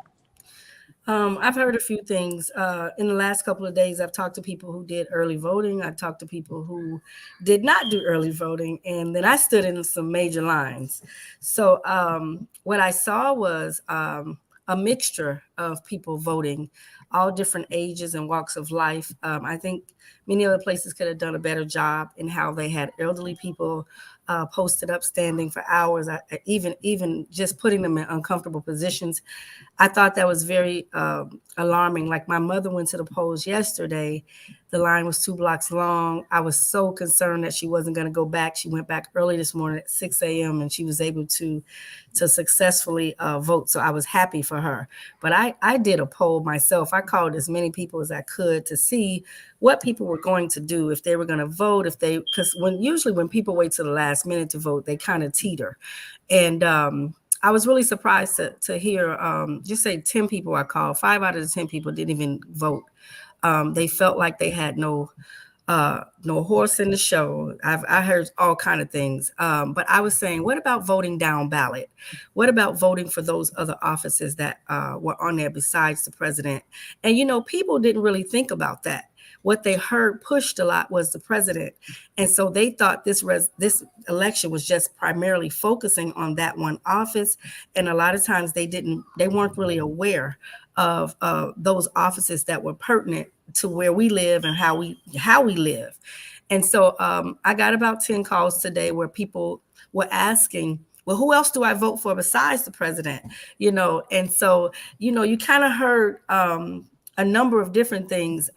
I've heard a few things. In the last couple of days, I've talked to people who did early voting. I've talked to people who did not do early voting. And then I stood in some major lines. So what I saw was a mixture of people voting, all different ages and walks of life. I think many other places could have done a better job in how they had elderly people posted up, standing for hours, even just putting them in uncomfortable positions. I thought that was very alarming. Like, my mother went to the polls yesterday. The line was 2 blocks long. I was so concerned that she wasn't going to go back. She went back early this morning at 6 a.m. and she was able to successfully vote. So I was happy for her. But I did a poll myself. I called as many people as I could to see what people were going to do, if they were going to vote, because usually when people wait till the last minute to vote, they kind of teeter. And I was really surprised to hear just say 10 people I called, 5 out of the 10 people didn't even vote. They felt like they had no horse in the show. I heard all kind of things. But I was saying, what about voting down ballot? What about voting for those other offices that were on there besides the president? And, people didn't really think about that. What they heard pushed a lot was the president. And so they thought this election was just primarily focusing on that one office. And a lot of times they weren't really aware of those offices that were pertinent to where we live and how we live. And so I got about 10 calls today where people were asking, well, who else do I vote for besides the president? And so, you kind of heard a number of different things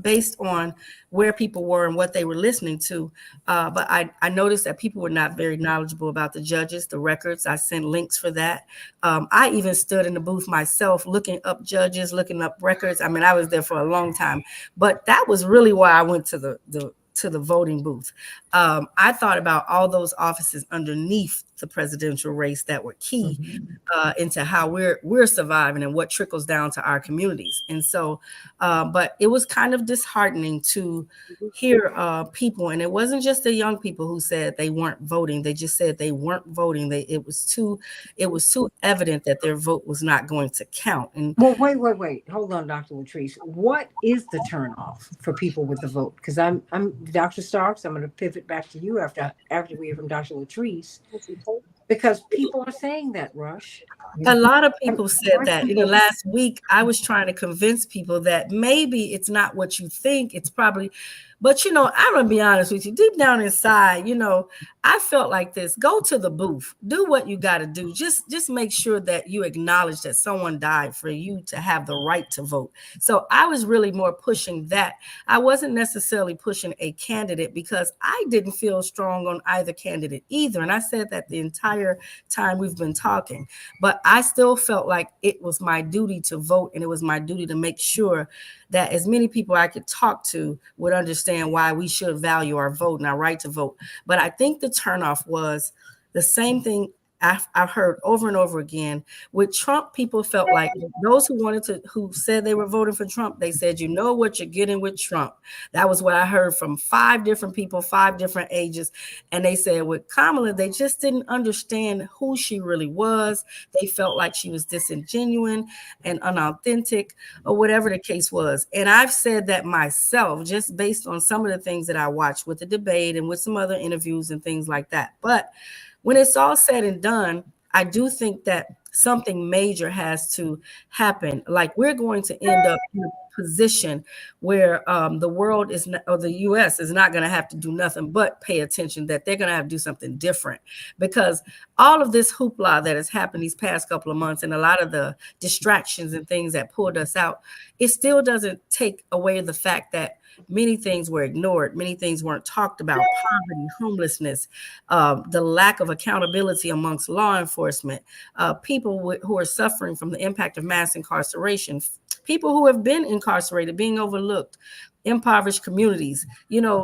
based on where people were and what they were listening to. But I noticed that people were not very knowledgeable about the judges, the records. I sent links for that. I even stood in the booth myself, looking up judges, looking up records. I mean, I was there for a long time, but that was really why I went to the voting booth. I thought about all those offices underneath the presidential race that were key into how we're surviving and what trickles down to our communities. And so, but it was kind of disheartening to hear people, and it wasn't just the young people who said they weren't voting. They just said they weren't voting. It was too evident that their vote was not going to count. And well, wait. Hold on, Dr. Latrice. What is the turnoff for people with the vote? Because I'm Dr. Starks. I'm going to pivot back to you after we hear from Dr. Latrice, because people are saying that, Rush. A lot of people said that. In the last week, I was trying to convince people that maybe it's not what you think. It's probably, but I'm going to be honest with you. Deep down inside, I felt like this. Go to the booth. Do what you got to do. Just make sure that you acknowledge that someone died for you to have the right to vote. So I was really more pushing that. I wasn't necessarily pushing a candidate because I didn't feel strong on either candidate either. And I said that the entire time we've been talking. But I still felt like it was my duty to vote, and it was my duty to make sure that as many people I could talk to would understand why we should value our vote and our right to vote. But I think the turnoff was the same thing I've heard over and over again. With Trump, people felt like those who said they were voting for Trump, they said, you know what you're getting with Trump. That was what I heard from 5 different people, 5 different ages. And they said with Kamala, they just didn't understand who she really was. They felt like she was disingenuous and unauthentic, or whatever the case was. And I've said that myself, just based on some of the things that I watched with the debate and with some other interviews and things like that. But when it's all said and done, I do think that something major has to happen. Like, we're going to end up in a position where the world is not, or the U.S. is not going to have to do nothing but pay attention, that they're going to have to do something different, because all of this hoopla that has happened these past couple of months and a lot of the distractions and things that pulled us out, it still doesn't take away the fact that many things were ignored. Many things weren't talked about. Poverty, homelessness, the lack of accountability amongst law enforcement, people who are suffering from the impact of mass incarceration, people who have been incarcerated, being overlooked, impoverished communities,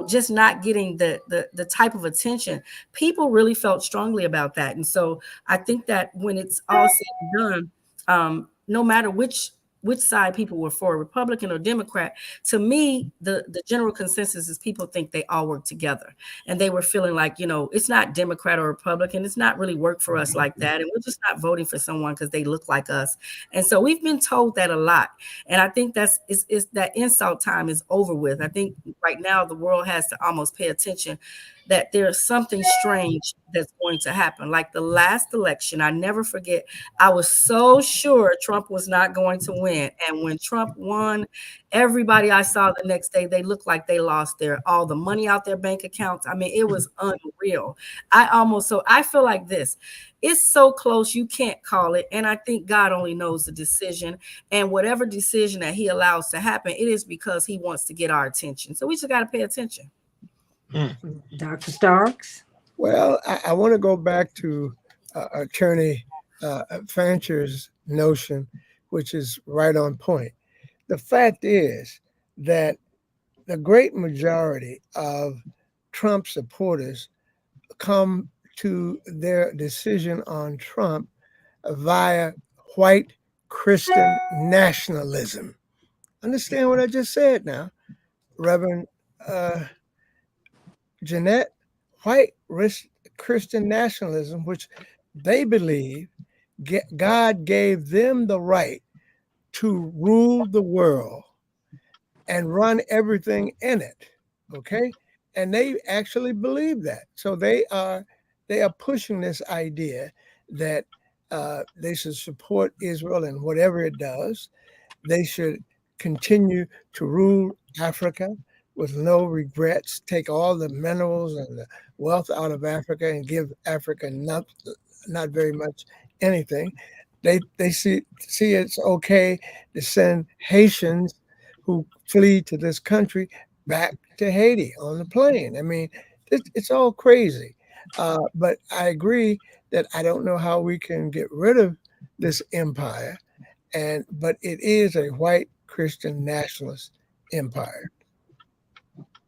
just not getting the type of attention. People really felt strongly about that. And so I think that when it's all said and done, no matter which side people were for, Republican or Democrat, to me, the general consensus is people think they all work together. And they were feeling like, it's not Democrat or Republican. It's not really work for us like that. And we're just not voting for someone because they look like us. And so we've been told that a lot. And I think that's that insult time is over with. I think right now the world has to almost pay attention that there's something strange that's going to happen. Like the last election, I never forget, I was so sure Trump was not going to win. And when Trump won, everybody I saw the next day, they looked like they lost all the money out their bank accounts. I mean, it was unreal. I feel like this. It's so close, you can't call it. And I think God only knows the decision. And whatever decision that he allows to happen, it is because he wants to get our attention. So we just got to pay attention. Dr. Starks? Well, I want to go back to Attorney Fancher's notion, which is right on point. The fact is that the great majority of Trump supporters come to their decision on Trump via white Christian nationalism. Understand what I just said now, Reverend Jeanette? White Christian nationalism, which they believe God gave them the right to rule the world and run everything in it. Okay. And they actually believe that. So they are pushing this idea that they should support Israel in whatever it does. They should continue to rule Africa with no regrets, take all the minerals and the wealth out of Africa and give Africa not very much anything. They see it's okay to send Haitians who flee to this country back to Haiti on the plane. I mean, it's all crazy. But I agree that I don't know how we can get rid of this empire, but it is a white Christian nationalist empire.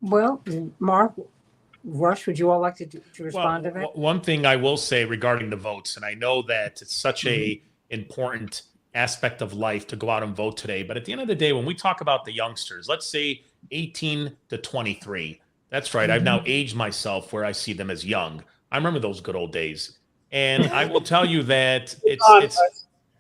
Well, Mark, Rush, would you all like to respond to that? One thing I will say regarding the votes, and I know that it's such a important aspect of life to go out and vote today, but at the end of the day, when we talk about the youngsters, let's say 18 to 23, that's right. I've now aged myself where I see them as young. I remember those good old days. And I will tell you that it's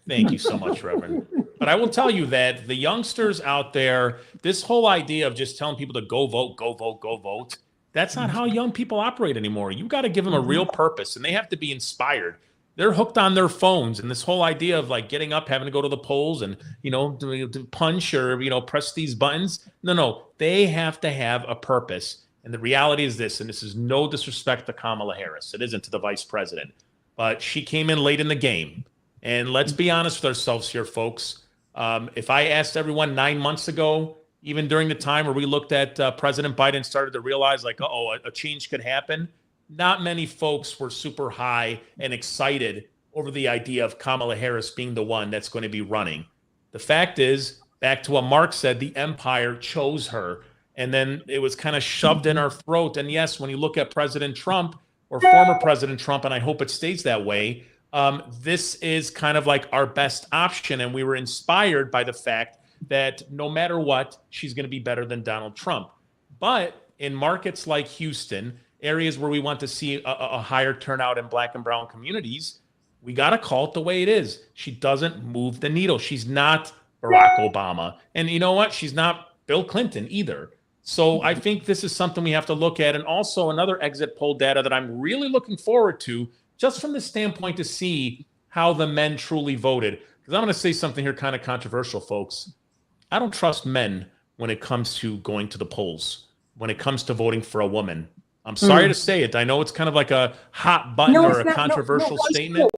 thank you so much, Reverend. But I will tell you that the youngsters out there, this whole idea of just telling people to go vote, go vote, go vote, that's not how young people operate anymore. You got to give them a real purpose, and they have to be inspired. They're hooked on their phones, and this whole idea of like getting up, having to go to the polls, and to punch or press these buttons. No, they have to have a purpose. And the reality is this, and this is no disrespect to Kamala Harris. It isn't to the vice president, but she came in late in the game. And let's be honest with ourselves here, folks. If I asked everyone 9 months ago, even during the time where we looked at President Biden started to realize like, a change could happen, not many folks were super high and excited over the idea of Kamala Harris being the one that's going to be running. The fact is, back to what Mark said, the empire chose her. And then it was kind of shoved in our throat. And yes, when you look at President Trump or former President Trump, and I hope it stays that way, this is kind of like our best option. And we were inspired by the fact that no matter what, she's going to be better than Donald Trump. But in markets like Houston, areas where we want to see a higher turnout in Black and brown communities, we got to call it the way it is. She doesn't move the needle. She's not Barack Obama. And you know what? She's not Bill Clinton either. So I think this is something we have to look at. And also another exit poll data that I'm really looking forward to, just from the standpoint to see how the men truly voted. Because I'm going to say something here kind of controversial, folks. I don't trust men when it comes to going to the polls, when it comes to voting for a woman. I'm sorry to say it. I know it's kind of like a hot button or a controversial statement.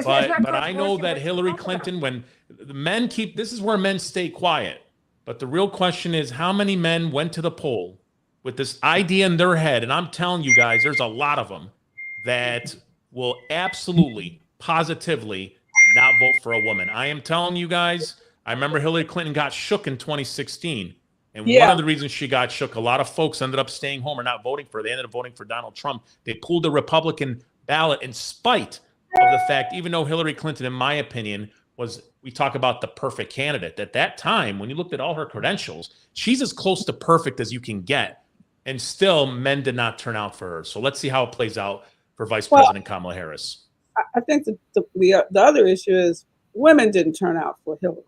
But I know that Hillary Clinton, when the men this is where men stay quiet. But the real question is, how many men went to the poll with this idea in their head? And I'm telling you guys, there's a lot of them that will absolutely, positively not vote for a woman. I am telling you guys, I remember Hillary Clinton got shook in 2016. And one of the reasons she got shook, a lot of folks ended up staying home or not voting for her. They ended up voting for Donald Trump. They pulled the Republican ballot in spite of the fact, even though Hillary Clinton, in my opinion, we talk about the perfect candidate. At that time, when you looked at all her credentials, she's as close to perfect as you can get. And still, men did not turn out for her. So let's see how it plays out for Vice President Kamala Harris. I think the other issue is women didn't turn out for Hillary.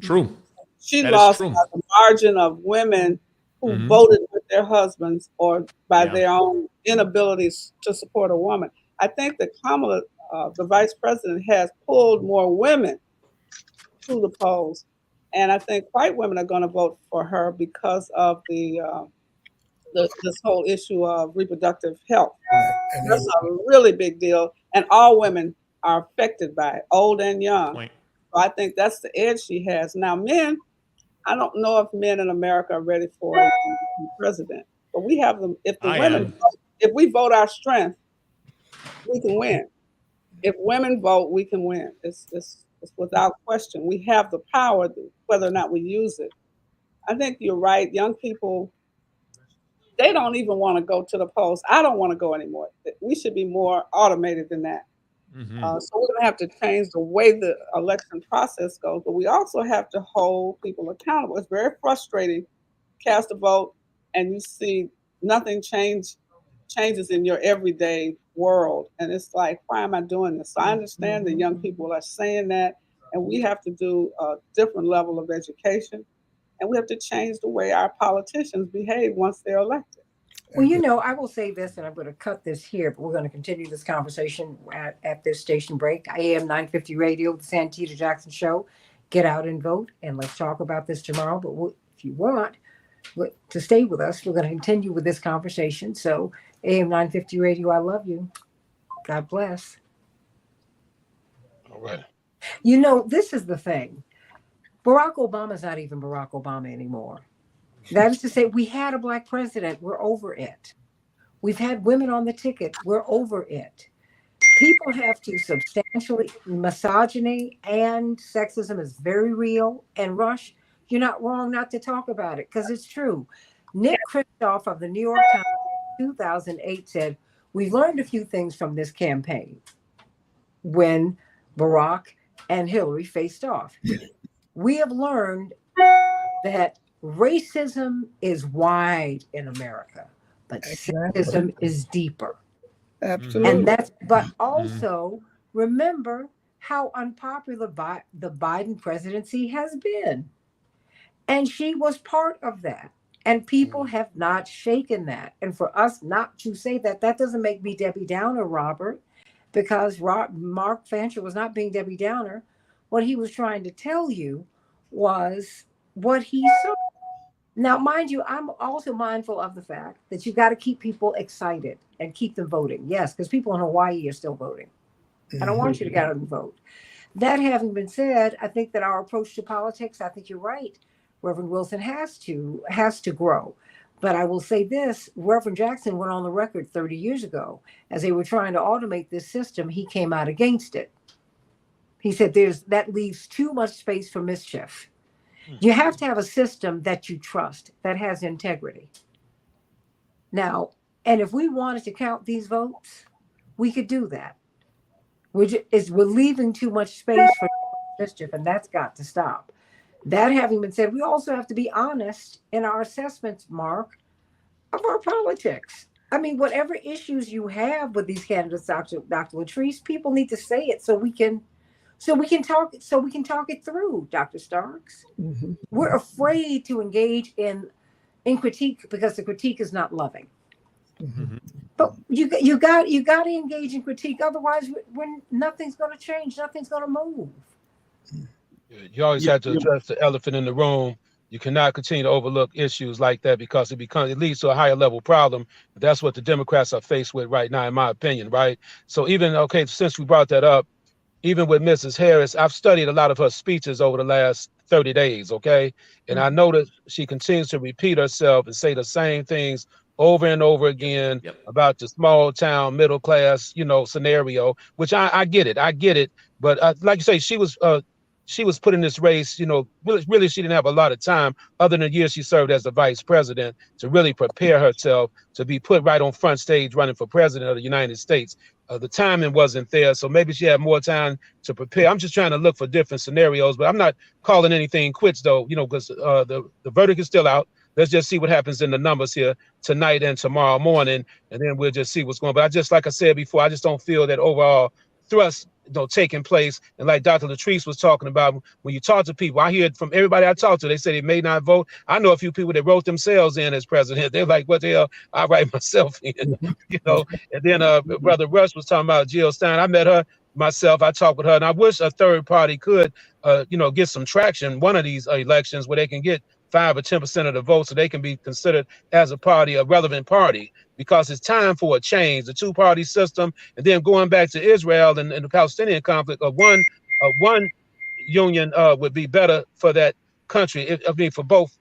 True. She lost by the margin of women who voted with their husbands or by their own inabilities to support a woman. I think that Kamala, the vice president, has pulled more women to the polls. And I think white women are going to vote for her because of this whole issue of reproductive health. Right. That's a really big deal. And all women are affected by it, old and young. Right. So I think that's the edge she has. Now, men, I don't know if men in America are ready for a president, but we have them. If we vote our strength, we can win. If women vote, we can win. It's without question. We have the power, whether or not we use it. I think you're right. Young people, they don't even want to go to the polls. I don't want to go anymore. We should be more automated than that. So we're going to have to change the way the election process goes, but we also have to hold people accountable. It's very frustrating. Cast a vote and you see nothing changes in your everyday world. And it's like, why am I doing this? So I understand the young people are saying that, and we have to do a different level of education, and we have to change the way our politicians behave once they're elected. Well, I will say this, and I'm going to cut this here, but we're going to continue this conversation at this station break. AM 950 Radio, the Santita Jackson Show. Get out and vote, and let's talk about this tomorrow. But if you want to stay with us, we're going to continue with this conversation. So, AM 950 Radio, I love you. God bless. All right. You know, this is the thing. Barack Obama's not even Barack Obama anymore. That is to say, we had a black president. We're over it. We've had women on the ticket. We're over it. People have to substantially, misogyny and sexism is very real. And Rush, you're not wrong not to talk about it because it's true. Nick Kristof of the New York Times in 2008 said, "We've learned a few things from this campaign when Barack and Hillary faced off. We have learned that racism is wide in America, but Exactly. sexism is deeper. Absolutely. And but also remember how unpopular the Biden presidency has been. And she was part of that. And people have not shaken that. And for us not to say that, that doesn't make me Debbie Downer, Robert, because Mark Fancher was not being Debbie Downer. What he was trying to tell you was what he saw. Now, mind you, I'm also mindful of the fact that you've got to keep people excited and keep them voting. Yes, because people in Hawaii are still voting. I don't want you to get out and vote. That having been said, I think that our approach to politics, I think you're right. Reverend Wilson has to grow. But I will say this, Reverend Jackson went on the record 30 years ago. As they were trying to automate this system, he came out against it. He said that leaves too much space for mischief. You have to have a system that you trust, that has integrity. Now, and if we wanted to count these votes, we could do that. We're leaving too much space for mischief, and that's got to stop. That having been said, we also have to be honest in our assessments, Mark, of our politics. I mean, whatever issues you have with these candidates, Dr. Latrice, people need to say it so we can talk it through, Dr. Starks. Mhm. We're afraid to engage in critique because the critique is not loving. Mhm. But you got to engage in critique, otherwise when nothing's going to change, nothing's going to move. You always Yeah, have to address the elephant in the room. You cannot continue to overlook issues like that because it leads to a higher level problem. That's what the Democrats are faced with right now, in my opinion, right? So even, okay, since we brought that up, even with Mrs. Harris, I've studied a lot of her speeches over the last 30 days, okay? And I noticed she continues to repeat herself and say the same things over and over again about the small town, middle class, scenario, which I get it. I get it. But like you say, she was put in this race, really she didn't have a lot of time other than the years she served as the vice president to really prepare herself to be put right on front stage running for president of the United States. The timing wasn't there, so maybe she had more time to prepare. I'm just trying to look for different scenarios, but I'm not calling anything quits though, because the verdict is still out. Let's just see what happens in the numbers here tonight and tomorrow morning, and then we'll just see what's going on. But like I said before, I just don't feel that overall thrust taking place. And like Dr. Latrice was talking about, when you talk to people, I hear it from everybody I talk to, they say they may not vote. I know a few people that wrote themselves in as president. They're like, what the hell? I write myself in, And then Brother Rush was talking about Jill Stein. I met her myself. I talked with her, and I wish a third party could, get some traction one of these elections where they can get 5 or 10% of the votes so they can be considered as a party, a relevant party, because it's time for a change. The two-party system, and then going back to Israel and the Palestinian conflict, one union would be better for that country. For both,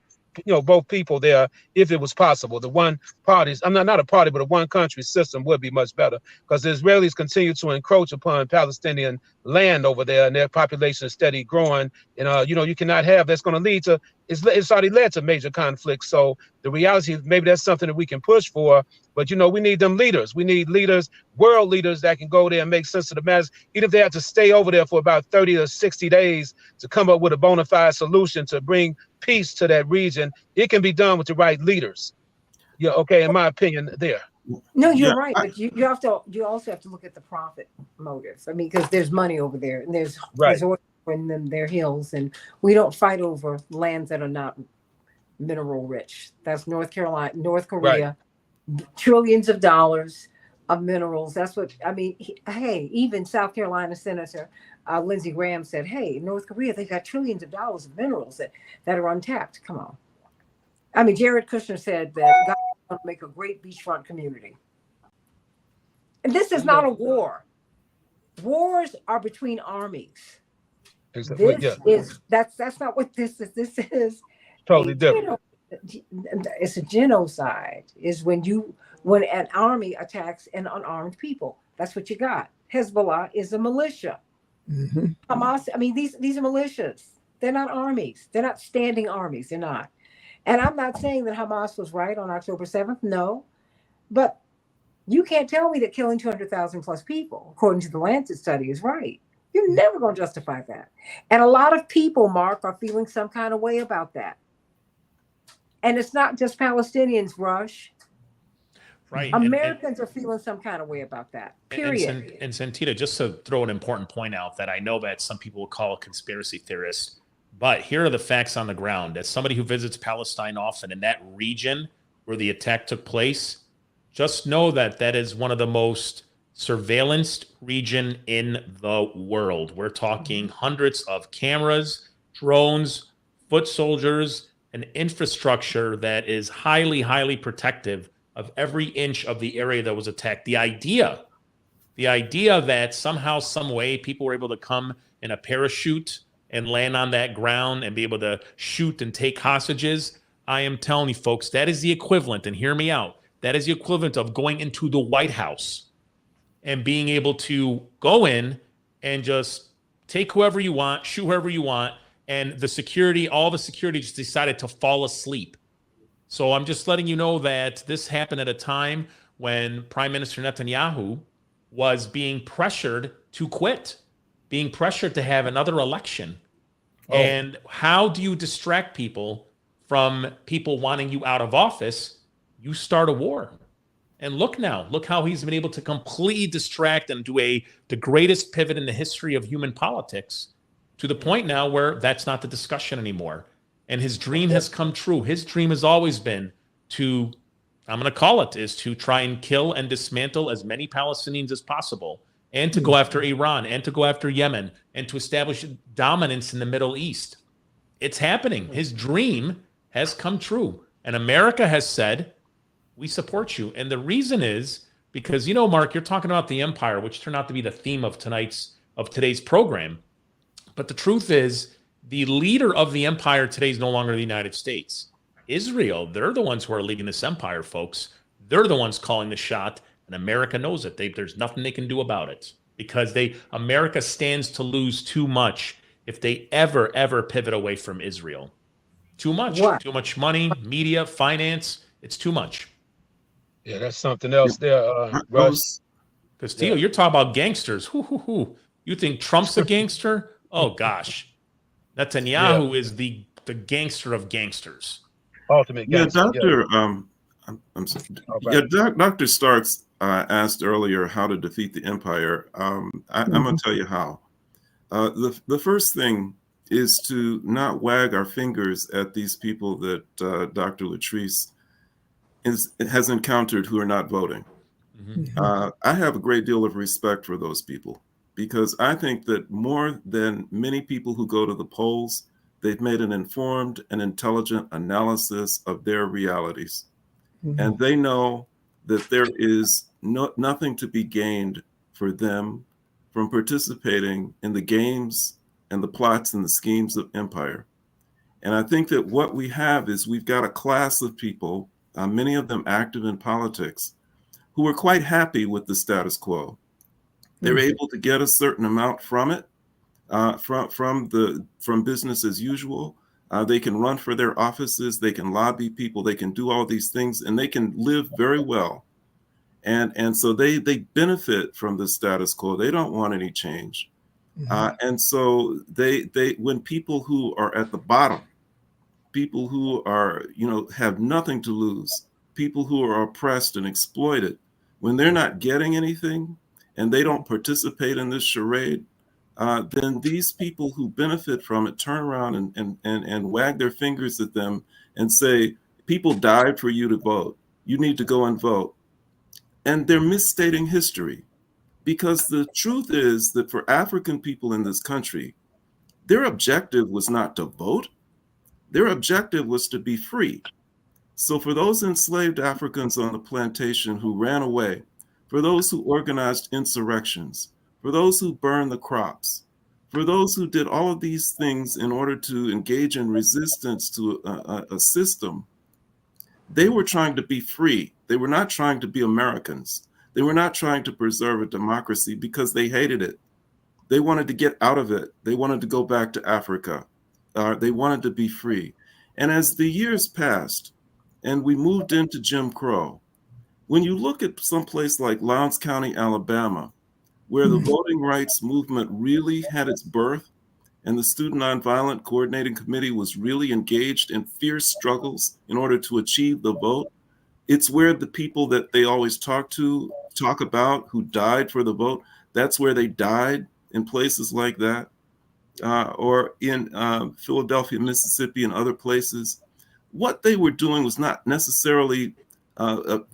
both people there, if it was possible. The one parties, I'm not a party, but a one country system would be much better, because the Israelis continue to encroach upon Palestinian land over there, and their population is steady growing. And you cannot have that's going to lead to it's already led to major conflicts. So the reality is maybe that's something that we can push for. But we need them leaders. We need leaders, world leaders that can go there and make sense of the matters, even if they have to stay over there for about 30 or 60 days to come up with a bona fide solution to bring peace to that region. It can be done with the right leaders. Yeah, okay, in my opinion, there. No, you're right, but you also have to look at the profit motives. I mean, because there's money over there, and there's oil in them, their hills, and we don't fight over lands that are not mineral rich. That's North Korea, trillions of dollars of minerals. That's what I mean. Hey, even South Carolina Senator Lindsey Graham said, "Hey, North Korea, they got trillions of dollars of minerals that are untapped." Come on. I mean, Jared Kushner said that God is going to make a great beachfront community. And this is not a war. Wars are between armies. Exactly. This Yeah, is that's not what this is. This is totally a different. it's a genocide. Is when an army attacks an unarmed people. That's what you got. Hezbollah is a militia. Hmm. Hamas. I mean, these are militias. They're not armies. They're not standing armies. They're not. And I'm not saying that Hamas was right on October 7th. No, but you can't tell me that killing 200,000 plus people, according to the Lancet study, is right. You're never going to justify that. And a lot of people, Mark, are feeling some kind of way about that. And it's not just Palestinians, Rush. Right. Americans are feeling some kind of way about that. Period. And Santita, just to throw an important point out that I know that some people will call a conspiracy theorist, but here are the facts on the ground. As somebody who visits Palestine often in that region where the attack took place, just know that that is one of the most surveillanced region in the world. We're talking hundreds of cameras, drones, foot soldiers, an infrastructure that is highly, highly protective of every inch of the area that was attacked. The idea that somehow, some way, people were able to come in a parachute and land on that ground and be able to shoot and take hostages, I am telling you, folks, that is the equivalent, and hear me out, that is the equivalent of going into the White House and being able to go in and just take whoever you want, shoot whoever you want, and the security, all the security just decided to fall asleep. So I'm just letting you know that this happened at a time when Prime Minister Netanyahu was being pressured to quit, being pressured to have another election. Oh. And how do you distract people from people wanting you out of office? You start a war. And look now, look how he's been able to completely distract and do the greatest pivot in the history of human politics, to the point now where that's not the discussion anymore. And his dream has come true. His dream has always been to, I'm going to call it, is to try and kill and dismantle as many Palestinians as possible, and to go after Iran, and to go after Yemen, and to establish dominance in the Middle East. It's happening. His dream has come true. And America has said, we support you. And the reason is because, you know, Mark, you're talking about the empire, which turned out to be the theme of today's program. But the truth is, the leader of the empire today is no longer the United States. Israel, they're the ones who are leading this empire, folks. They're the ones calling the shot, and America knows it. There's nothing they can do about it, because America stands to lose too much if they ever pivot away from Israel. Too much. What? Too much money, media, finance. It's too much. Yeah, that's something else there, I Rush. was- Because Theo, you're talking about gangsters. You think Trump's a gangster? Oh gosh, Netanyahu is the gangster of gangsters. Ultimate Yeah, gangster. Doctor. I'm sorry. Right. Yeah, Dr. Starks asked earlier how to defeat the empire. I'm going to tell you how. The first thing is to not wag our fingers at these people that Dr. Latrice has encountered who are not voting. I have a great deal of respect for those people, because I think that more than many people who go to the polls, they've made an informed and intelligent analysis of their realities. And they know that there is nothing to be gained for them from participating in the games and the plots and the schemes of empire. And I think that what we have is we've got a class of people, many of them active in politics, who are quite happy with the status quo. They're able to get a certain amount from it, from business as usual. They can run for their offices, they can lobby people, they can do all these things, and they can live very well. And so they benefit from the status quo. They don't want any change. And so they when people who are at the bottom, people who are, have nothing to lose, people who are oppressed and exploited, when they're not getting anything and they don't participate in this charade, then these people who benefit from it turn around and wag their fingers at them and say, people died for you to vote. You need to go and vote. And they're misstating history, because the truth is that for African people in this country, their objective was not to vote. Their objective was to be free. So for those enslaved Africans on the plantation who ran away, for those who organized insurrections, for those who burned the crops, for those who did all of these things in order to engage in resistance to a system, they were trying to be free. They were not trying to be Americans. They were not trying to preserve a democracy because they hated it. They wanted to get out of it. They wanted to go back to Africa. They wanted to be free. And as the years passed and we moved into Jim Crow, when you look at some place like Lowndes County, Alabama, where the voting rights movement really had its birth and the Student Nonviolent Coordinating Committee was really engaged in fierce struggles in order to achieve the vote, it's where the people that they always talk about who died for the vote, that's where they died, in places like that, or in Philadelphia, Mississippi, and other places. What they were doing was not necessarily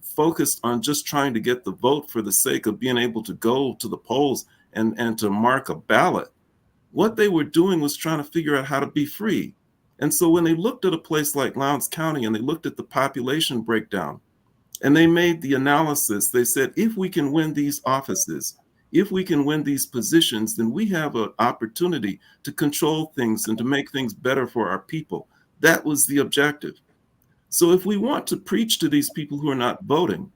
focused on just trying to get the vote for the sake of being able to go to the polls and to mark a ballot. What they were doing was trying to figure out how to be free. And so when they looked at a place like Lowndes County and they looked at the population breakdown and they made the analysis, they said, if we can win these offices, if we can win these positions, then we have an opportunity to control things and to make things better for our people. That was the objective. So if we want to preach to these people who are not voting,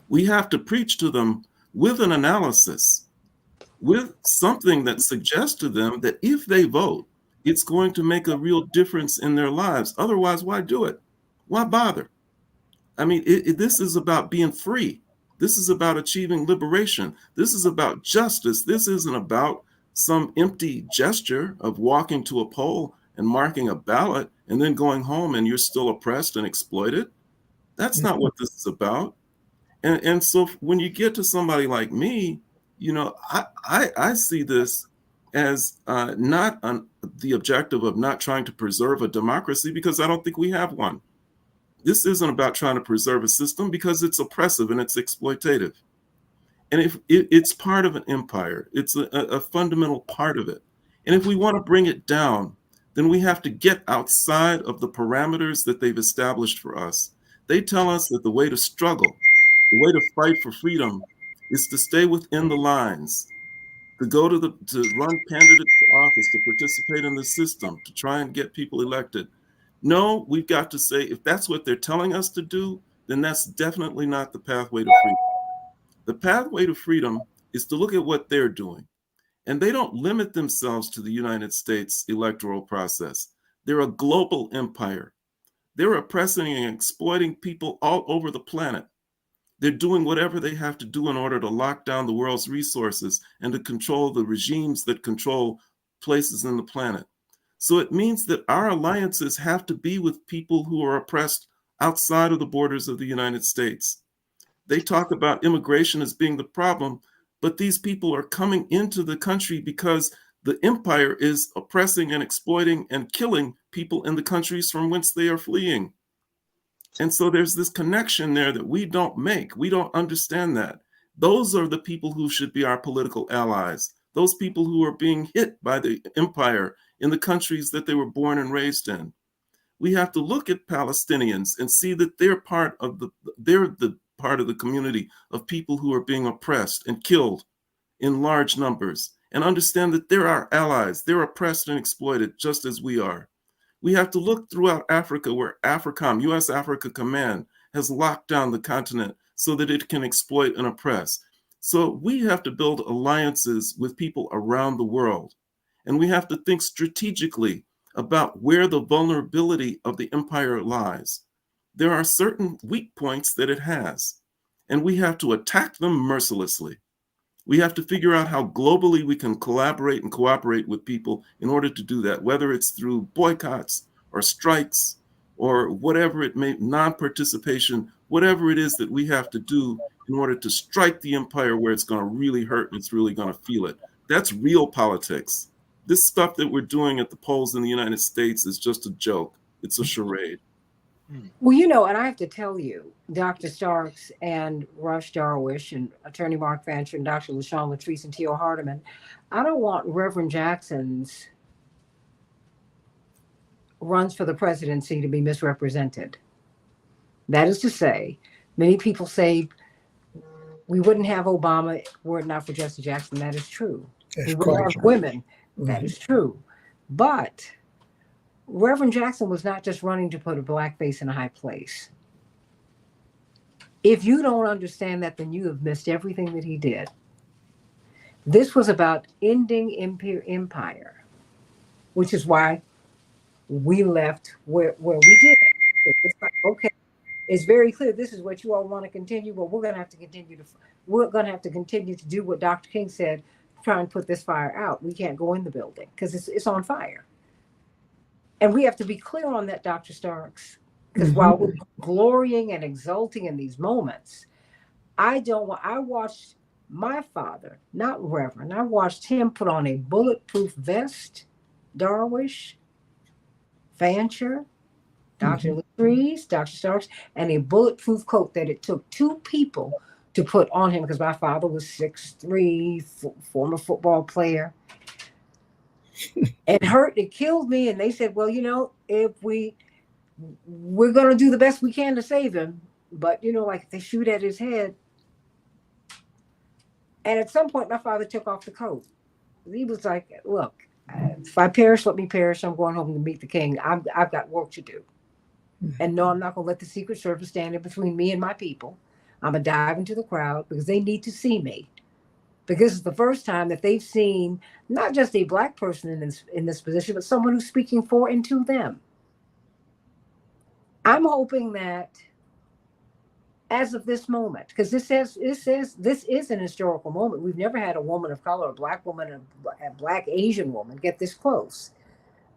we have to preach to them with an analysis, with something that suggests to them that if they vote, it's going to make a real difference in their lives. Otherwise, why do it? Why bother? I mean, this is about being free. This is about achieving liberation. This is about justice. This isn't about some empty gesture of walking to a poll and marking a ballot and then going home and you're still oppressed and exploited. That's not what this is about. And so when you get to somebody like me, you know, I see this as not the objective of not trying to preserve a democracy, because I don't think we have one. This isn't about trying to preserve a system because it's oppressive and it's exploitative. And if it's part of an empire, it's a fundamental part of it. And if we want to bring it down, then we have to get outside of the parameters that they've established for us. They tell us that the way to struggle, the way to fight for freedom is to stay within the lines, to go to run candidates to office, to participate in the system, to try and get people elected. No, we've got to say, if that's what they're telling us to do, then that's definitely not the pathway to freedom. The pathway to freedom is to look at what they're doing. And they don't limit themselves to the United States electoral process. They're a global empire. They're oppressing and exploiting people all over the planet. They're doing whatever they have to do in order to lock down the world's resources and to control the regimes that control places in the planet. So it means that our alliances have to be with people who are oppressed outside of the borders of the United States. They talk about immigration as being the problem, but these people are coming into the country because the empire is oppressing and exploiting and killing people in the countries from whence they are fleeing. And so there's this connection there that we don't make. We don't understand that. Those are the people who should be our political allies. Those people who are being hit by the empire in the countries that they were born and raised in. We have to look at Palestinians and see that they're the part of the community of people who are being oppressed and killed in large numbers, and understand that they're our allies. They're oppressed and exploited just as we are. We have to look throughout Africa, where AFRICOM, U.S. Africa Command, has locked down the continent so that it can exploit and oppress. So we have to build alliances with people around the world. And we have to think strategically about where the vulnerability of the empire lies. There are certain weak points that it has, and we have to attack them mercilessly. We have to figure out how globally we can collaborate and cooperate with people in order to do that, whether it's through boycotts or strikes or whatever it may, non-participation, whatever it is that we have to do in order to strike the empire where it's going to really hurt and it's really going to feel it. That's real politics. This stuff that we're doing at the polls in the United States is just a joke. It's a charade. Well, you know, and I have to tell you, Dr. Starks and Rush Darwish and Attorney Mark Fancher and Dr. LaShawn Latrice and T.O. Hardiman, I don't want Reverend Jackson's runs for the presidency to be misrepresented. That is to say, many people say we wouldn't have Obama were it not for Jesse Jackson. That is true. We wouldn't have women That is true. But Reverend Jackson was not just running to put a black face in a high place. If you don't understand that, then you have missed everything that he did. This was about ending empire, which is why we left where we did. It's like, okay, it's very clear this is what you all want to continue, but we're going to have to continue to do what Dr. King said, try and put this fire out. We can't go in the building because it's on fire. And we have to be clear on that, Dr. Starks, because while we're glorying and exulting in these moments, I watched my father, not Reverend, I watched him put on a bulletproof vest, Darwish, Fancher, Dr. Latrice, Dr. Starks, and a bulletproof coat that it took two people to put on him because my father was 6'3", former football player. It killed me. And they said, well, if we're going to do the best we can to save him. But, like if they shoot at his head. And at some point, my father took off the coat. He was like, look, if I perish, let me perish. I'm going home to meet the king. I've got work to do. And no, I'm not going to let the Secret Service stand in between me and my people. I'm going to dive into the crowd because they need to see me. Because it's the first time that they've seen not just a black person in this position, but someone who's speaking for and to them. I'm hoping that as of this moment, because this is an historical moment. We've never had a woman of color, a black woman, a black Asian woman get this close.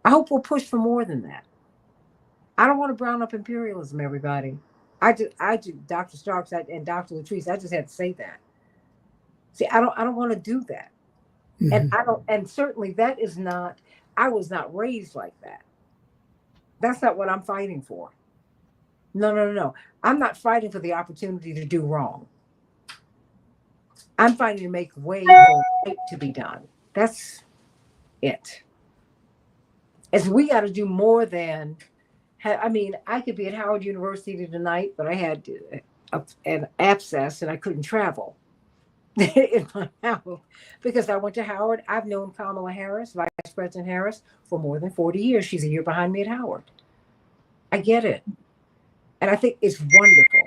I hope we'll push for more than that. I don't want to brown up imperialism, everybody. I do, Dr. Starks and Dr. Latrice. I just had to say that. See, I don't want to do that. And certainly that is not, I was not raised like that. That's not what I'm fighting for. No. I'm not fighting for the opportunity to do wrong. I'm fighting to make way for right to be done. That's it. As we got to do more than, I could be at Howard University tonight, but I had an abscess and I couldn't travel in my house because I went to Howard. I've known Kamala Harris, Vice President Harris, for more than 40 years. She's a year behind me at Howard. I get it. And I think it's wonderful.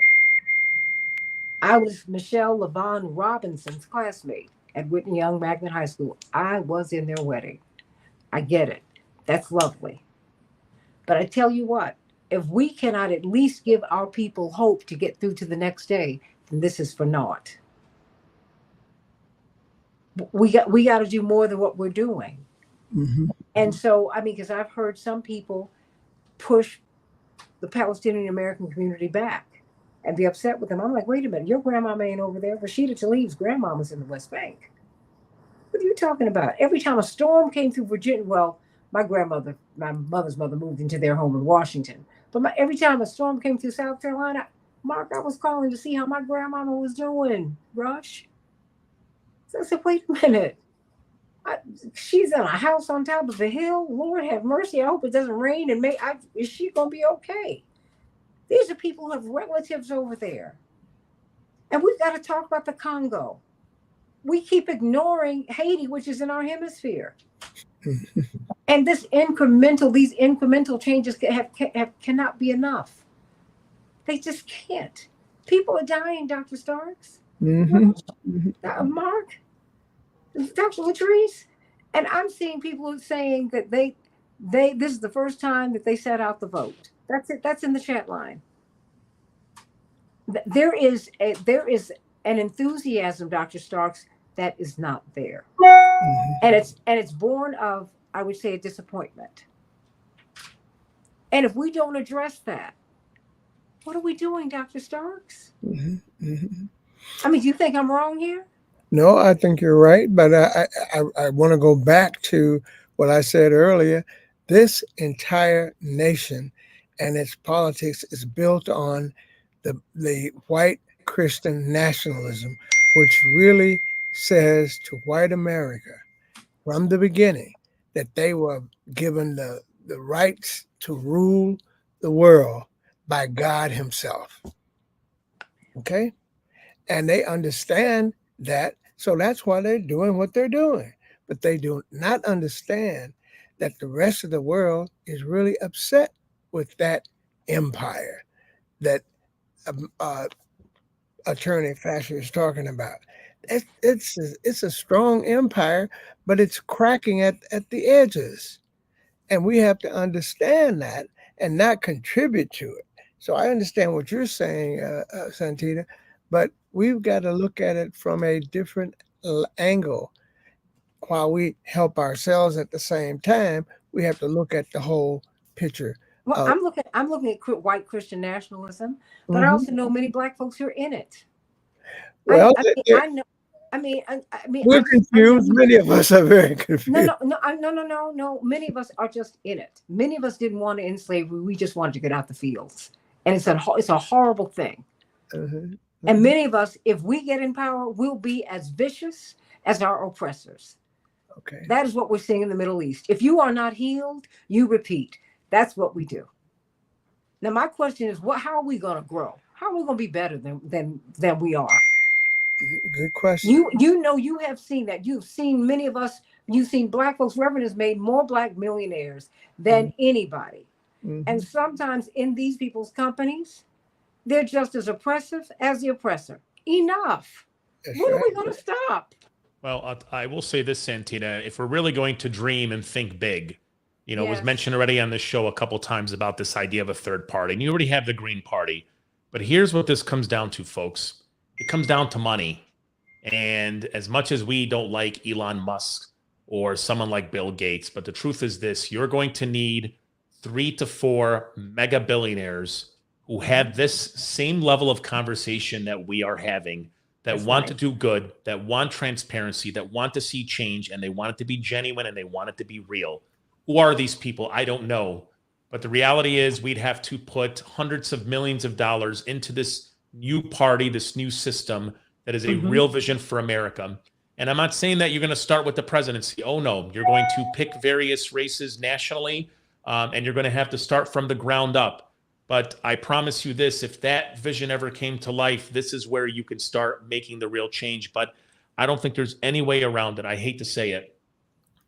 I was Michelle LaVaughn Robinson's classmate at Whitney Young Magnet High School. I was in their wedding. I get it. That's lovely. But I tell you what, if we cannot at least give our people hope to get through to the next day, then this is for naught. We got to do more than what we're doing. And so, because I've heard some people push the Palestinian American community back and be upset with them. I'm like, wait a minute, your grandmama ain't over there. Rashida Tlaib's grandmama's in the West Bank. What are you talking about? Every time a storm came through Virginia, well, my mother's mother moved into their home in Washington. But every time a storm came through South Carolina, Mark, I was calling to see how my grandmama was doing, Rush. So I said, wait a minute. She's in a house on top of a hill. Lord have mercy. I hope it doesn't rain. And is she going to be okay? These are people who have relatives over there. And we've got to talk about the Congo. We keep ignoring Haiti, which is in our hemisphere. And these incremental changes cannot be enough. They just can't. People are dying, Dr. Starks. Mark, Dr. Latrice. And I'm seeing people saying that this is the first time that they set out the vote. That's it. That's in the chat line. There is an enthusiasm, Dr. Starks, that is not there. And it's born of, I would say, a disappointment. And if we don't address that, what are we doing, Dr. Starks? Do you think I'm wrong here? No, I think you're right. But I want to go back to what I said earlier. This entire nation and its politics is built on the white Christian nationalism, which really says to white America from the beginning that they were given the rights to rule the world by God himself. Okay? And they understand that. So that's why they're doing what they're doing. but they do not understand that the rest of the world is really upset with that empire that Attorney Fasher is talking about. It's a strong empire, but it's cracking at the edges. And we have to understand that and not contribute to it. So I understand what you're saying, Santita, but we've got to look at it from a different angle. While we help ourselves at the same time, we have to look at the whole picture. Well, I'm looking at white Christian nationalism, but I Mhm. also know many Black folks who are in it. Well, I know. I mean, we're I know. confused. Many of us are very No, confused. no. Many of us are just in it. Many of us didn't want to end slavery. We just wanted to get out the fields, and it's a horrible thing. Mhm. And many of us, if we get in power, will be as vicious as our oppressors. Okay. That is what we're seeing in the Middle East. If you are not healed, you repeat. That's what we do. Now, my question is, how are we going to grow? How are we going to be better than we are? Good question. You have seen that. You've seen many of us. You've seen Black folks. Reverend has made more Black millionaires than anybody. Mhm. And sometimes in these people's companies, they're just as oppressive as the oppressor. Enough. That's When are right. we going to stop? Well, I will say this, Santita, if we're really going to dream and think big, it was Yes. mentioned already on this show a couple times about this idea of a third party, and you already have the Green Party. But here's what this comes down to, folks. It comes down to money. And as much as we don't like Elon Musk or someone like Bill Gates, but the truth is this, you're going to need 3 to 4 mega billionaires who have this same level of conversation that we are having, that That's want right. to do good, that want transparency, that want to see change, and they want it to be genuine and they want it to be real. Who are these people? I don't know. But the reality is we'd have to put hundreds of millions of dollars into this new party, this new system that is a Mhm. real vision for America. And I'm not saying that you're going to start with the presidency. Oh, no. You're going to pick various races nationally, and you're going to have to start from the ground up. But I promise you this, if that vision ever came to life, this is where you can start making the real change. But I don't think there's any way around it. I hate to say it.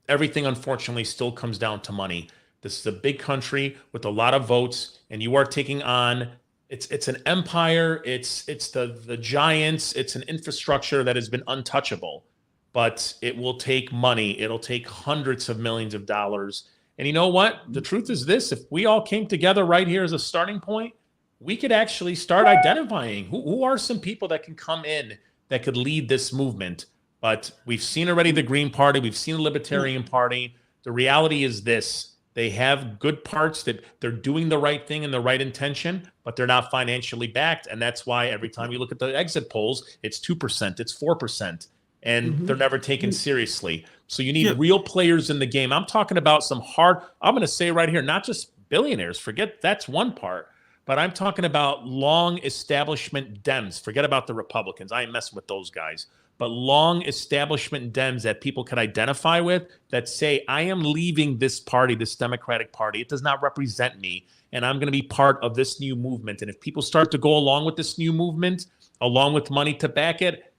Everything, unfortunately, still comes down to money. This is a big country with a lot of votes, and you are taking on it's an empire, it's the giants, it's an infrastructure that has been untouchable. But it will take money, it'll take hundreds of millions of dollars. And you know what? The truth is this, if we all came together right here as a starting point, we could actually start identifying who are some people that can come in that could lead this movement. But we've seen already the Green Party, we've seen the Libertarian Party. The reality is this, they have good parts, that they're doing the right thing and the right intention, but they're not financially backed. And that's why every time you look at the exit polls, it's 2%, it's 4%, and they're never taken seriously. So you need Yeah. real players in the game. I'm talking about some hard, I'm going to say right here, not just billionaires, forget that's one part, but I'm talking about long establishment Dems. Forget about the Republicans. I ain't messing with those guys. But long establishment Dems that people can identify with, that say, I am leaving this party, this Democratic Party. It does not represent me, and I'm going to be part of this new movement. And if people start to go along with this new movement, along with money to back it,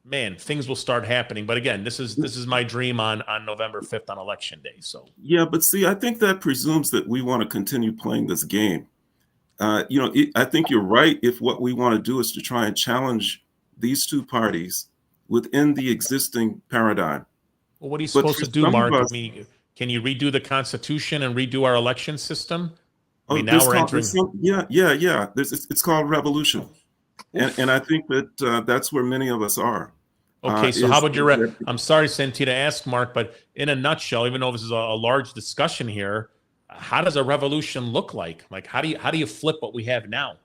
man, things will start happening. But again, this is my dream on November 5th on Election Day. So Yeah, but see, I think that presumes that we want to continue playing this game. I think you're right if what we want to do is to try and challenge these two parties within the existing paradigm. well, what are you But supposed for to do, some of Mark? I us, mean, can you redo the Constitution and redo our election system? I mean, now there's we're called, entering. yeah. It's called revolution, and I think that that's where many of us are. Okay, so how Is about your? that I'm sorry, Santita, to ask Mark, but in a nutshell, even though this is a large discussion here, how does a revolution look like? Like, how do you flip what we have now?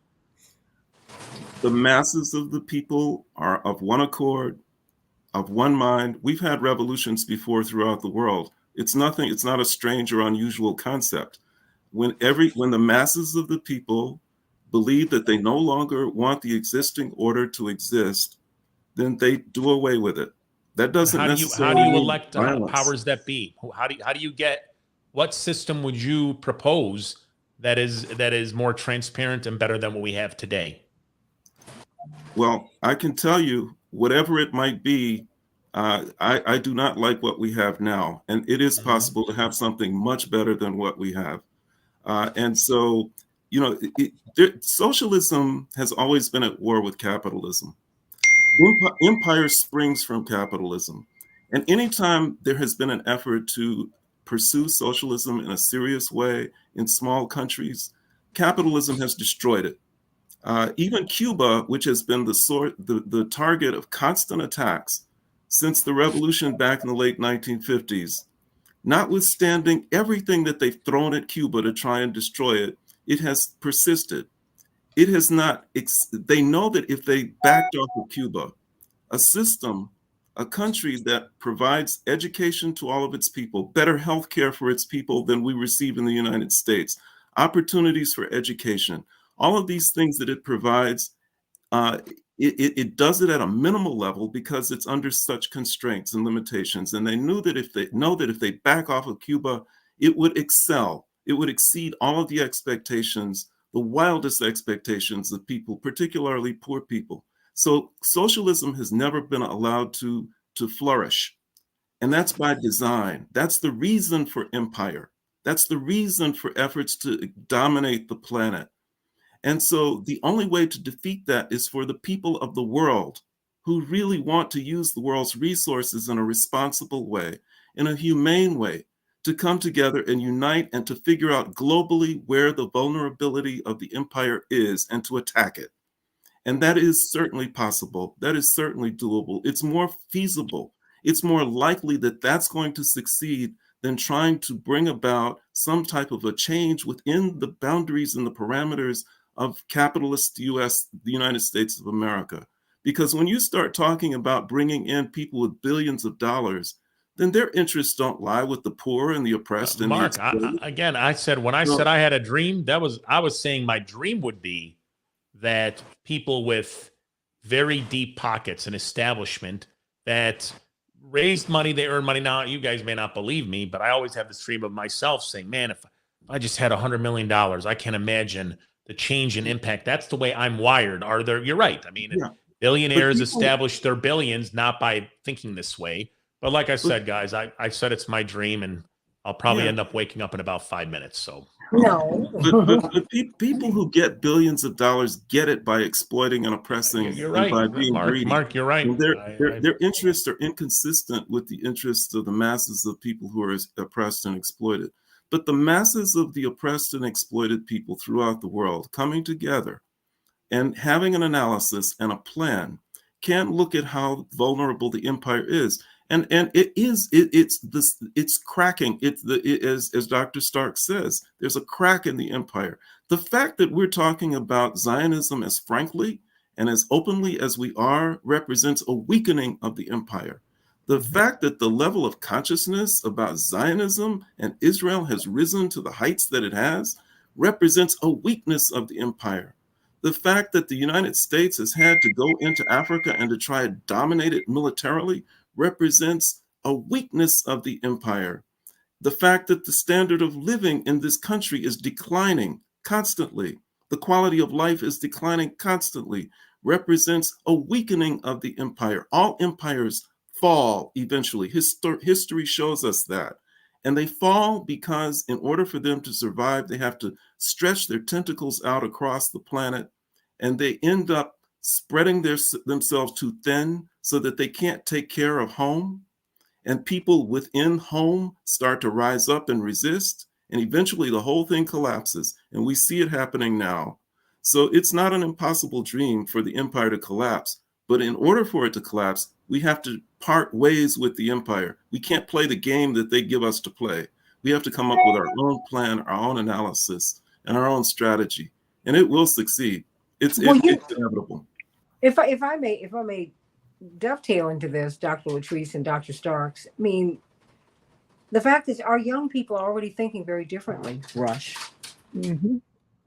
the masses of the people are of one accord, of one mind. We've had revolutions before throughout the world. It's nothing. It's not a strange or unusual concept. When the masses of the people believe that they no longer want the existing order to exist, then they do away with it. That But doesn't how do necessarily you mean elect violence. powers that be? How do you get? What system would you propose that is more transparent and better than what we have today? Well, I can tell you, whatever it might be, I do not like what we have now, and it is possible to have something much better than what we have. And so, you know, socialism has always been at war with capitalism. Empire springs from capitalism. And anytime there has been an effort to pursue socialism in a serious way in small countries, capitalism has destroyed it. Even Cuba, which has been the target of constant attacks since the revolution back in the late 1950s, notwithstanding everything that they've thrown at Cuba to try and destroy it, it has persisted. It has not, they know that if they backed off of Cuba, a system, a country that provides education to all of its people, better health care for its people than we receive in the United States, opportunities for education, all of these things that it provides, uh, it does it at a minimal level because it's under such constraints and limitations. And they knew that if they back off of Cuba, it would excel. It would exceed all of the expectations, the wildest expectations of people, particularly poor people. So socialism has never been allowed to flourish. And that's by design. That's the reason for empire. That's the reason for efforts to dominate the planet. And so the only way to defeat that is for the people of the world who really want to use the world's resources in a responsible way, in a humane way, to come together and unite and to figure out globally where the vulnerability of the empire is and to attack it. And that is certainly possible. That is certainly doable. It's more feasible. It's more likely that that's going to succeed than trying to bring about some type of a change within the boundaries and the parameters of capitalist the United States of America. Because when you start talking about bringing in people with billions of dollars, then their interests don't lie with the poor and the oppressed. And Mark, the again, I said when I said I had a dream, I was saying my dream would be that people with very deep pockets, an establishment that raised money, they earn money. Now, you guys may not believe me, but I always have this dream of myself saying, man, if I just had $100 million, I can't imagine the change and impact. That's the way I'm wired. You're right. I mean, Yeah. billionaires establish their billions not by thinking this way. But like I said, guys, I said it's my dream, and I'll probably end up waking up in about 5 minutes. So No. but people who get billions of dollars get it by exploiting and oppressing you're and right, by being greedy. Mark, you're right. And their interests are inconsistent with the interests of the masses of people who are oppressed and exploited. But the masses of the oppressed and exploited people throughout the world coming together and having an analysis and a plan can look at how vulnerable the empire is. And it's cracking. As Dr. Stark says, there's a crack in the empire. The fact that we're talking about Zionism as frankly and as openly as we are represents a weakening of the empire. The fact that the level of consciousness about Zionism and Israel has risen to the heights that it has represents a weakness of the empire. The fact that the United States has had to go into Africa and to try to dominate it militarily represents a weakness of the empire. The fact that the standard of living in this country is declining constantly, the quality of life is declining constantly, represents a weakening of the empire. All empires fall eventually. History shows us that. And they fall because in order for them to survive, they have to stretch their tentacles out across the planet, and they end up spreading themselves too thin so that they can't take care of home. And people within home start to rise up and resist, and eventually the whole thing collapses. And we see it happening now. So it's not an impossible dream for the empire to collapse. But in order for it to collapse, we have to part ways with the empire. We can't play the game that they give us to play. We have to come up with our own plan, our own analysis, and our own strategy. And it will succeed. It's inevitable. If I may dovetail into this, Dr. Latrice and Dr. Starks, I mean, the fact is our young people are already thinking very differently, Rush. Mm-hmm.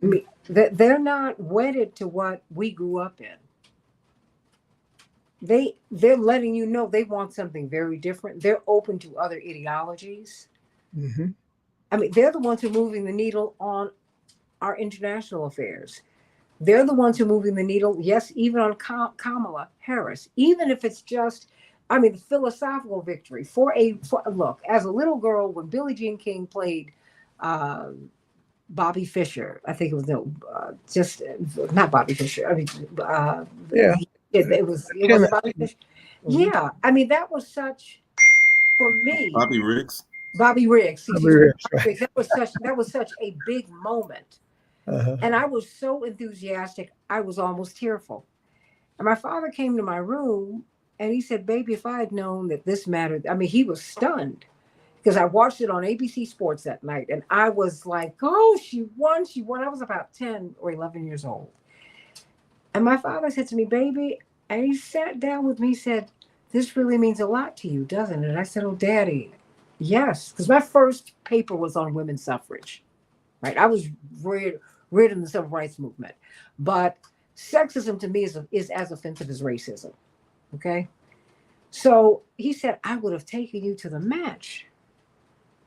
I mean, they're not wedded to what we grew up in. They're letting you know they want something very different. They're open to other ideologies. Mm-hmm. I mean, they're the ones who are moving the needle on our international affairs. They're the ones who are moving the needle, yes, even on Kamala Harris, even if it's just I mean, the philosophical victory for look, as a little girl, when Billie Jean King played Bobby Fischer, I think it was just not Bobby Fischer. I mean, Yeah. it was Bobby Fischer. Yeah, I mean, that was such for me. Bobby Riggs. Bobby Riggs. Bobby Riggs, right. That was such a big moment, and I was so enthusiastic. I was almost tearful. And my father came to my room and he said, "Baby, if I had known that this mattered," I mean, he was stunned because I watched it on ABC Sports that night, and I was like, "Oh, she won! She won!" I was about 10 or 11 years old, and my father said to me, "Baby," and he sat down with me. He said, "This really means a lot to you, doesn't it?" And I said, "Oh, Daddy, yes," because my first paper was on women's suffrage. Right, I was reared in the civil rights movement, but sexism to me is as offensive as racism. Okay, so he said, "I would have taken you to the match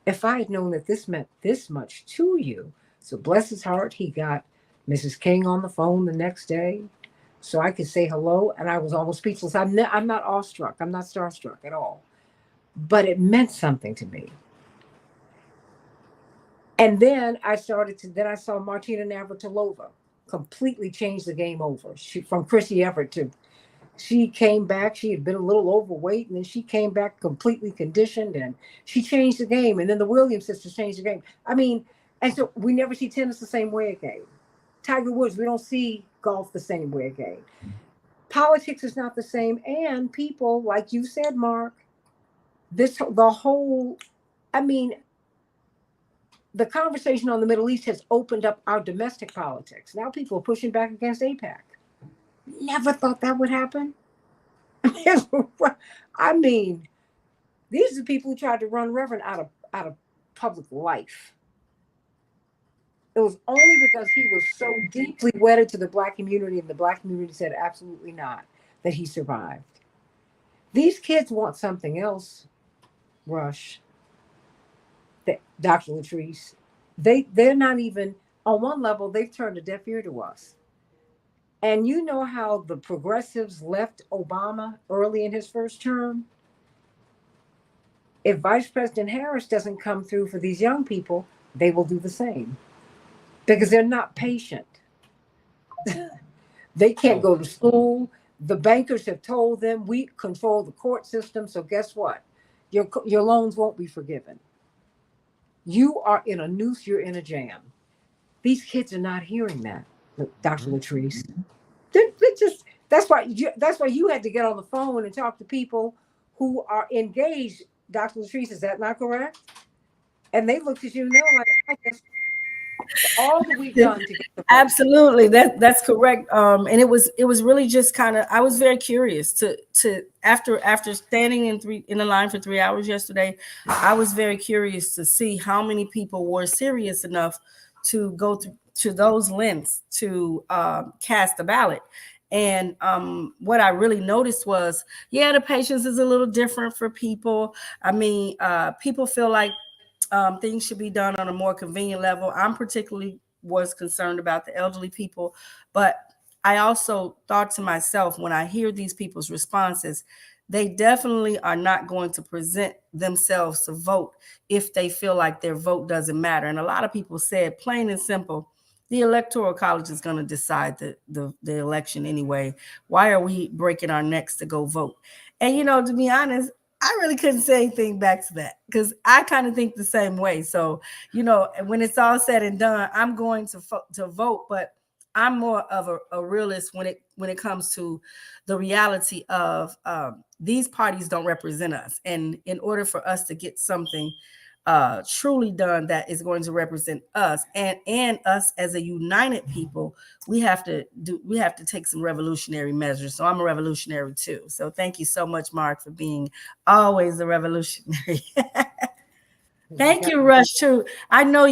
if I had known that this meant this much to you." So bless his heart, he got Mrs. King on the phone the next day so I could say hello, and I was almost speechless. I'm not awestruck. I'm not starstruck at all, but it meant something to me. And then I saw Martina Navratilova completely change the game over. From Chrissy Everett she came back. She had been a little overweight, and then she came back completely conditioned, and she changed the game. And then the Williams sisters changed the game. I mean, and so we never see tennis the same way again. Tiger Woods, we don't see golf the same way again. Politics is not the same, and people, like you said, Mark, the whole, I mean, the conversation on the Middle East has opened up our domestic politics. Now people are pushing back against AIPAC. Never thought that would happen. I mean, these are the people who tried to run Reverend out of public life. It was only because he was so deeply wedded to the Black community, and the Black community said absolutely not, that he survived. These kids want something else, Rush. Dr. Latrice, they're not even, on one level, they've turned a deaf ear to us. And you know how the progressives left Obama early in his first term? If Vice President Harris doesn't come through for these young people, they will do the same because they're not patient. They can't go to school. The bankers have told them we control the court system. So guess what? Your loans won't be forgiven. You are in a noose, you're in a jam. These kids are not hearing that, Dr. Latrice. They're just that's why you had to get on the phone and talk to people who are engaged. Dr. Latrice, is that not correct? And they looked at you and they were like, "I guess all that we've done to get the vote." Absolutely, that's correct. And it was really just kind of, I was very curious to after standing in the line for 3 hours yesterday, I was very curious to see how many people were serious enough to go to those lengths to cast a ballot. And what I really noticed was, the patience is a little different for people. I mean, people feel like things should be done on a more convenient level. I'm particularly was concerned about the elderly people, but I also thought to myself, when I hear these people's responses, they definitely are not going to present themselves to vote if they feel like their vote doesn't matter. And a lot of people said, plain and simple, the Electoral College is going to decide the election anyway. Why are we breaking our necks to go vote? And, to be honest, I really couldn't say anything back to that because I kind of think the same way. So, when it's all said and done, I'm going to vote, but I'm more of a realist when it comes to the reality of these parties don't represent us. And in order for us to get something truly done that is going to represent us and us as a united people, we have to take some revolutionary measures. So I'm a revolutionary too. So thank you so much, Mark, for being always a revolutionary. Thank you, Rush, too. I know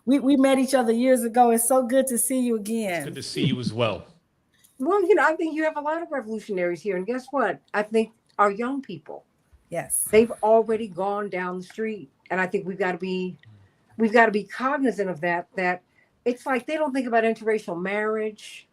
we met each other years ago. It's so good to see you again. It's good to see you as well. Well, I think you have a lot of revolutionaries here. And guess what? I think our young people, yes, they've already gone down the street. And I think we've got to be cognizant of that it's like they don't think about interracial marriage.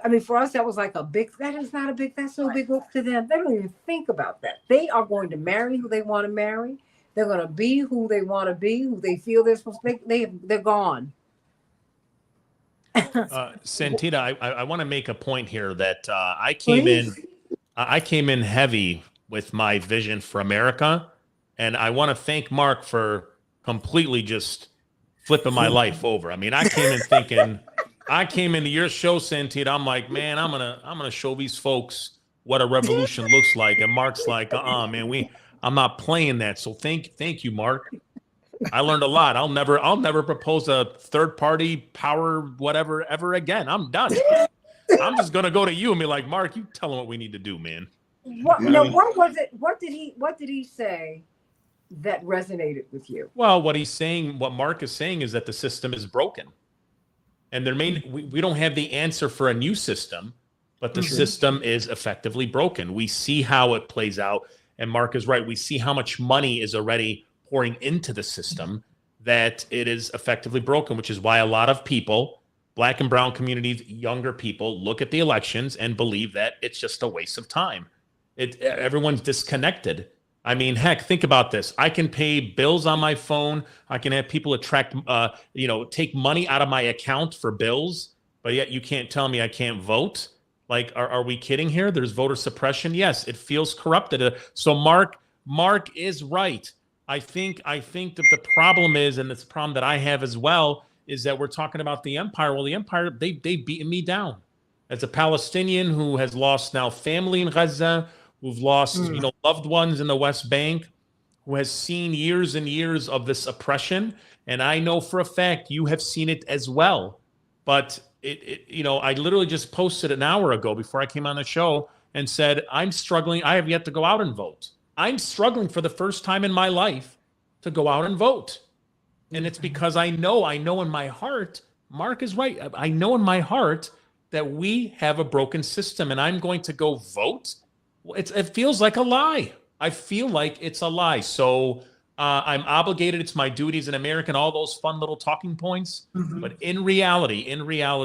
I mean, for us, that was like that is not a big, that's no big whoop to them. They don't even think about that. They are going to marry who they want to marry. They're going to be who they want to be, who they feel they're supposed to be. They're gone. Santita, I want to make a point here that Please. I came in heavy with my vision for America, and I want to thank Mark for completely just flipping my life over. I mean, I came in thinking, I came into your show, Santita. I'm like, man, I'm gonna show these folks what a revolution looks like, and Mark's like, man, I'm not playing that. So thank you, Mark. I learned a lot. I'll never propose a third party power whatever ever again. I'm done. I'm just gonna go to you and be like, Mark, you tell him what we need to do, man. What was it? What did he say that resonated with you? Well, what Mark is saying is that the system is broken. And we don't have the answer for a new system, but the system is effectively broken. We see how it plays out. And Mark is right. We see how much money is already pouring into the system, that it is effectively broken, which is why a lot of people, Black and brown communities, younger people, look at the elections and believe that it's just a waste of time. Everyone's disconnected. I mean, heck, think about this. I can pay bills on my phone. I can have people take money out of my account for bills, but yet you can't tell me I can't vote. Like, are we kidding here? There's voter suppression. Yes, it feels corrupted. So Mark is right. I think that the problem is, and this problem that I have as well, is that we're talking about the empire. Well, the empire, they beaten me down. As a Palestinian who has lost now family in Gaza, who've lost loved ones in the West Bank, who has seen years and years of this oppression, and I know for a fact you have seen it as well. But I literally just posted an hour ago before I came on the show and said, I'm struggling. I have yet to go out and vote. I'm struggling for the first time in my life to go out and vote. And it's because I know in my heart, Mark is right. I know in my heart that we have a broken system, and I'm going to go vote. It feels like a lie. I feel like it's a lie. So I'm obligated. It's my duty as an American, all those fun little talking points. But in reality,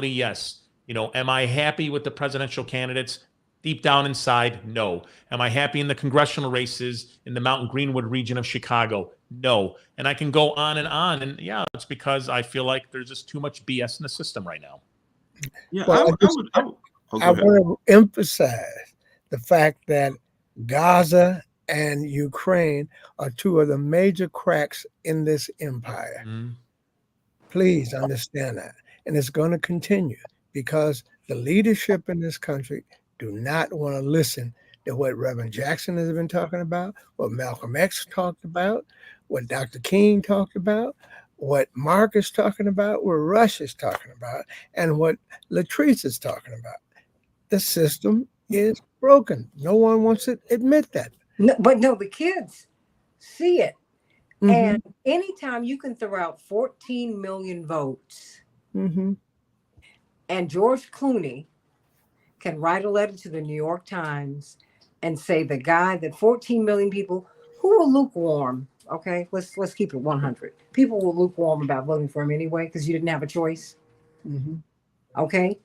yes. Am I happy with the presidential candidates? Deep down inside, no. Am I happy in the congressional races in the Mountain Greenwood region of Chicago? No. And I can go on and on. And yeah, it's because I feel like there's just too much BS in the system right now. Yeah, Well, I want to emphasize the fact that Gaza and Ukraine are two of the major cracks in this empire. Please understand that. And it's going to continue because the leadership in this country do not want to listen to what Reverend Jackson has been talking about, what Malcolm X talked about, what Dr. King talked about, what Mark is talking about, what Rush is talking about, and what Latrice is talking about. The system is broken. No one wants to admit that. No, but no, the kids see it. And anytime you can throw out 14 million votes, and George Clooney can write a letter to the New York Times and say the guy that 14 million people who were lukewarm, okay, let's keep it 100. People were lukewarm about voting for him anyway because you didn't have a choice. Okay,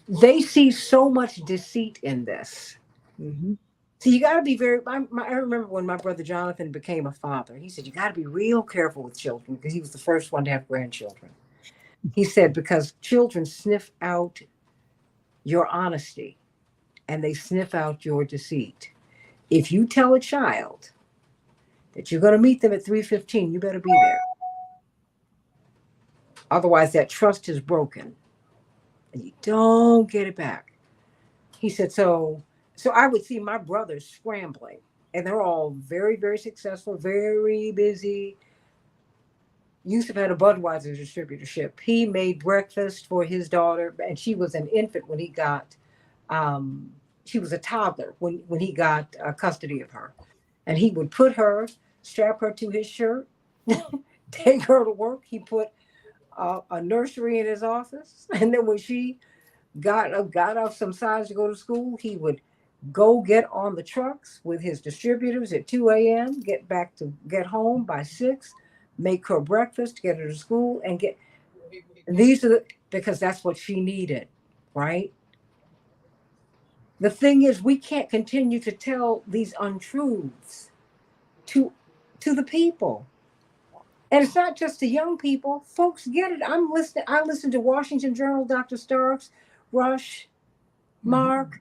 they see so much deceit in this. So you got to be very. I remember when my brother Jonathan became a father, he said you got to be real careful with children because he was the first one to have grandchildren. He said because children sniff out your honesty and they sniff out your deceit. If you tell a child that you're going to meet them at 3:15, you better be there. Otherwise, that trust is broken and you don't get it back. He said, so I would see my brothers scrambling, and they're all very, very successful, very busy. Yusuf had a Budweiser distributorship. He made breakfast for his daughter, and she was an infant when he got, she was a toddler when he got custody of her. And he would strap her to his shirt, take her to work. He put a nursery in his office. And then when she got off some sides to go to school, he would go get on the trucks with his distributors at 2 a.m., get home by 6, make her breakfast, get her to school, and because that's what she needed, right? The thing is, we can't continue to tell these untruths to the people. And it's not just the young people. Folks get it. I'm listening. I listen to Washington Journal, Dr. Starks, Rush, Mark,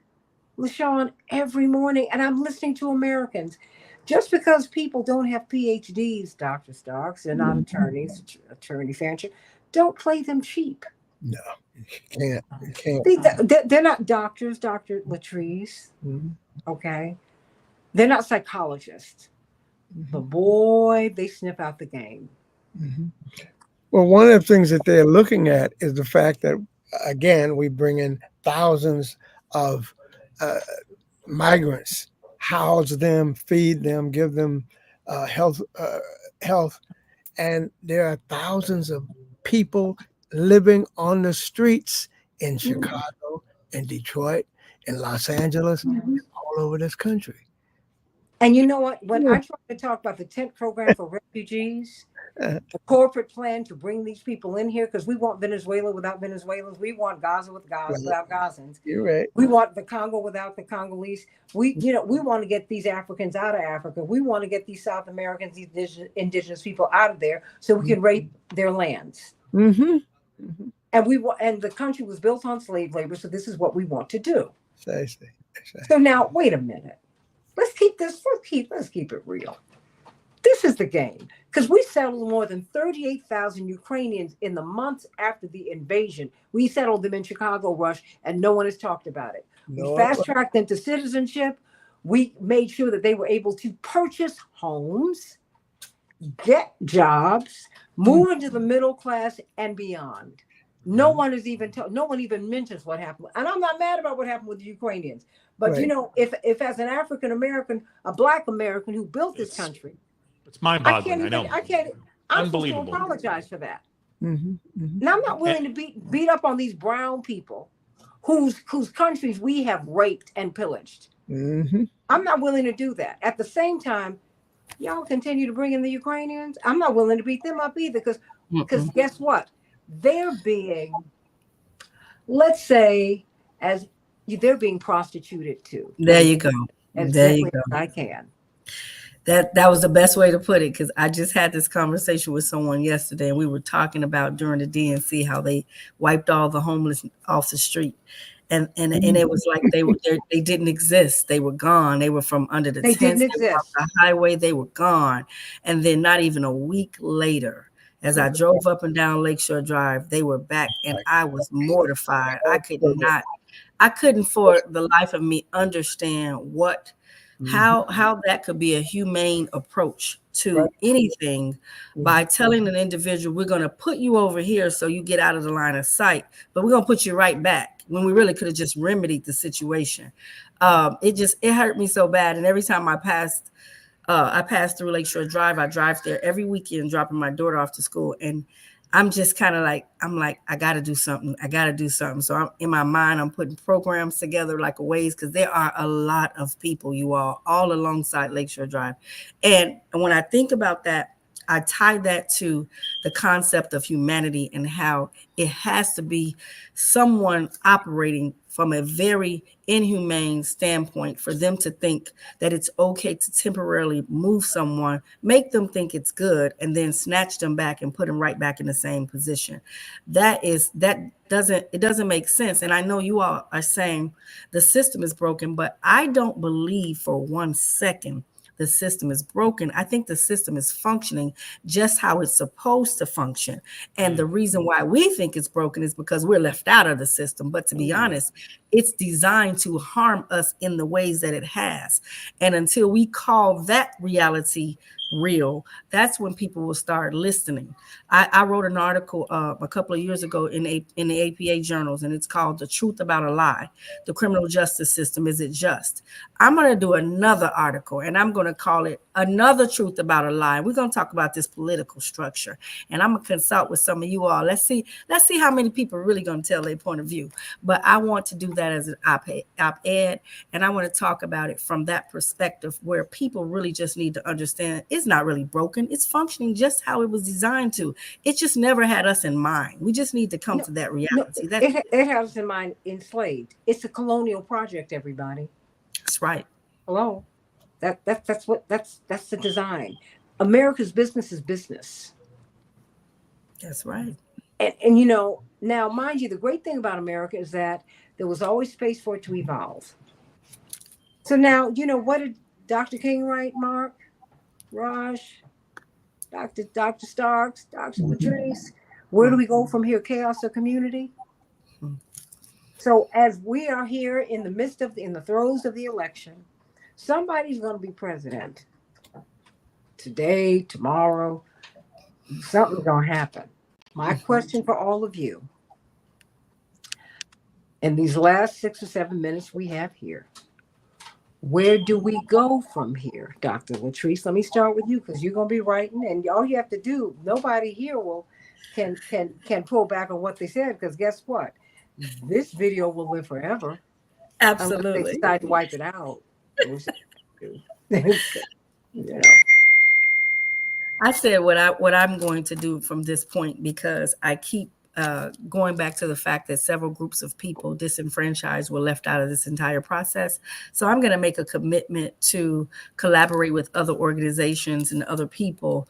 LaShawn every morning, and I'm listening to Americans. Just because people don't have PhDs, Dr. Starks, they're not attorneys, Attorney Fancher, don't play them cheap. No, you can't. You can't. They're not doctors, Dr. Latrice, okay? They're not psychologists. But boy, they sniff out the game. Well, one of the things that they're looking at is the fact that, again, we bring in thousands of migrants, house them, feed them, give them health, and there are thousands of people living on the streets in Chicago, in Detroit, in Los Angeles, all over this country. And you know what? When I try to talk about the tent program for refugees, the corporate plan to bring these people in here, because we want Venezuela without Venezuelans, we want Gaza without Gazans. You're right. We want the Congo without the Congolese. We want to get these Africans out of Africa. We want to get these South Americans, these indigenous people out of there, so we can rape their lands. And the country was built on slave labor, so this is what we want to do. Exactly. So now, wait a minute. Let's keep it real. This is the game, because we settled more than 38,000 Ukrainians in the months after the invasion. We settled them in Chicago, Rush, and no one has talked about it. We fast-tracked them to citizenship. We made sure that they were able to purchase homes, get jobs, move into the middle class and beyond. No one even mentions what happened. And I'm not mad about what happened with the Ukrainians. But if as an African American, a Black American who built this country, it's mind-boggling. I know. I'm unbelievable. supposed to apologize for that. And I'm not willing to beat up on these brown people whose countries we have raped and pillaged. I'm not willing to do that. At the same time, y'all continue to bring in the Ukrainians. I'm not willing to beat them up either, because guess what? They're being, let's say, they're being prostituted too. There you go. There you go. I can. That was the best way to put it, because I just had this conversation with someone yesterday, and we were talking about during the DNC how they wiped all the homeless off the street, and it was like they didn't exist. They were gone. They were from under the tents. Didn't exist. Off the highway. They were gone, and then not even a week later, as I drove up and down Lakeshore Drive, they were back, and I was mortified. I couldn't for the life of me understand how that could be a humane approach to anything by telling an individual, we're going to put you over here so you get out of the line of sight, but we're going to put you right back, when we really could have just remedied the situation. It hurt me so bad. And every time I passed through Lakeshore Drive, I drive there every weekend, dropping my daughter off to school. And I'm just kind of like, I got to do something. So in my mind, I'm putting programs together like a ways, because there are a lot of people, you all alongside Lakeshore Drive. And when I think about that, I tie that to the concept of humanity and how it has to be someone operating from a very inhumane standpoint for them to think that it's okay to temporarily move someone, make them think it's good, and then snatch them back and put them right back in the same position. It doesn't make sense. And I know you all are saying the system is broken, but I don't believe for 1 second the system is broken. I think the system is functioning just how it's supposed to function. And the reason why we think it's broken is because we're left out of the system. But to be honest, it's designed to harm us in the ways that it has. And until we call that reality real, that's when people will start listening. I wrote an article a couple of years ago in the APA journals, and it's called "The Truth About a Lie: The Criminal Justice System, Is It Just?" I'm going to do another article, and I'm going to call it "Another Truth About a Lie." We're going to talk about this political structure, and I'm going to consult with some of you all. Let's see how many people are really going to tell their point of view. But I want to do that as an op-ed, and I want to talk about it from that perspective, where people really just need to understand It's not really broken. It's functioning just how it was designed to. It just never had us in mind. We just need to come to that reality. It has us in mind enslaved. It's a colonial project, everybody. That's right. Hello. That's the design. America's business is business. That's right. And you know, now mind you, the great thing about America is that there was always space for it to evolve. So now, you know, what did Dr. King write, Mark, Raj, Dr. Starks, Dr. Latrice? Where do we go from here? Chaos or community? So as we are here in the midst of in the throes of the election, somebody's going to be president today, tomorrow. Something's going to happen. My question for all of you in these last 6 or 7 minutes we have here, where do we go from here, Dr. Latrice? Let me start with you because you're going to be writing, and all you have to do, nobody here can pull back on what they said, because guess what? This video will live forever. Absolutely. Unless they decide to wipe it out. You know. I said what I'm going to do from this point, because I keep going back to the fact that several groups of people disenfranchised were left out of this entire process. So I'm going to make a commitment to collaborate with other organizations and other people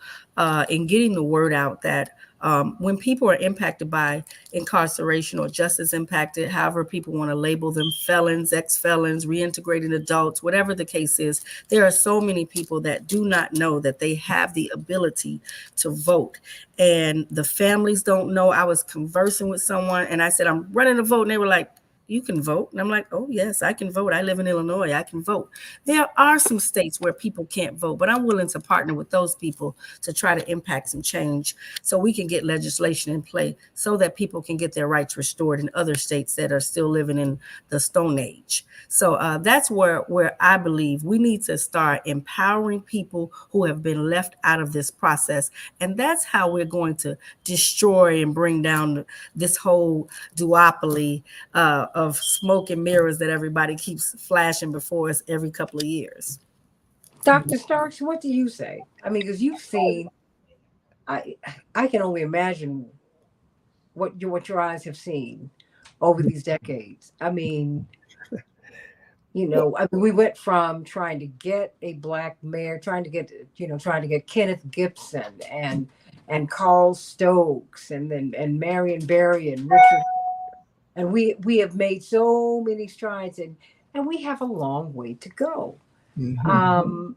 in getting the word out that when people are impacted by incarceration or justice impacted, however people want to label them, felons, ex-felons, reintegrating adults, whatever the case is, there are so many people that do not know that they have the ability to vote. And the families don't know. I was conversing with someone and I said, I'm running to vote. And they were like, you can vote. And I'm like, oh, yes, I can vote. I live in Illinois. I can vote. There are some states where people can't vote, but I'm willing to partner with those people to try to impact some change so we can get legislation in play so that people can get their rights restored in other states that are still living in the Stone Age. So that's where I believe we need to start empowering people who have been left out of this process. And that's how we're going to destroy and bring down this whole duopoly of smoke and mirrors that everybody keeps flashing before us every couple of years. Dr. Starks, what do you say? I mean, because you've seen, I can only imagine what your eyes have seen over these decades. I mean, you know, we went from trying to get a black mayor, trying to get Kenneth Gibson and Carl Stokes and Marion Barry and Richard. And we have made so many strides, and we have a long way to go. Mm-hmm.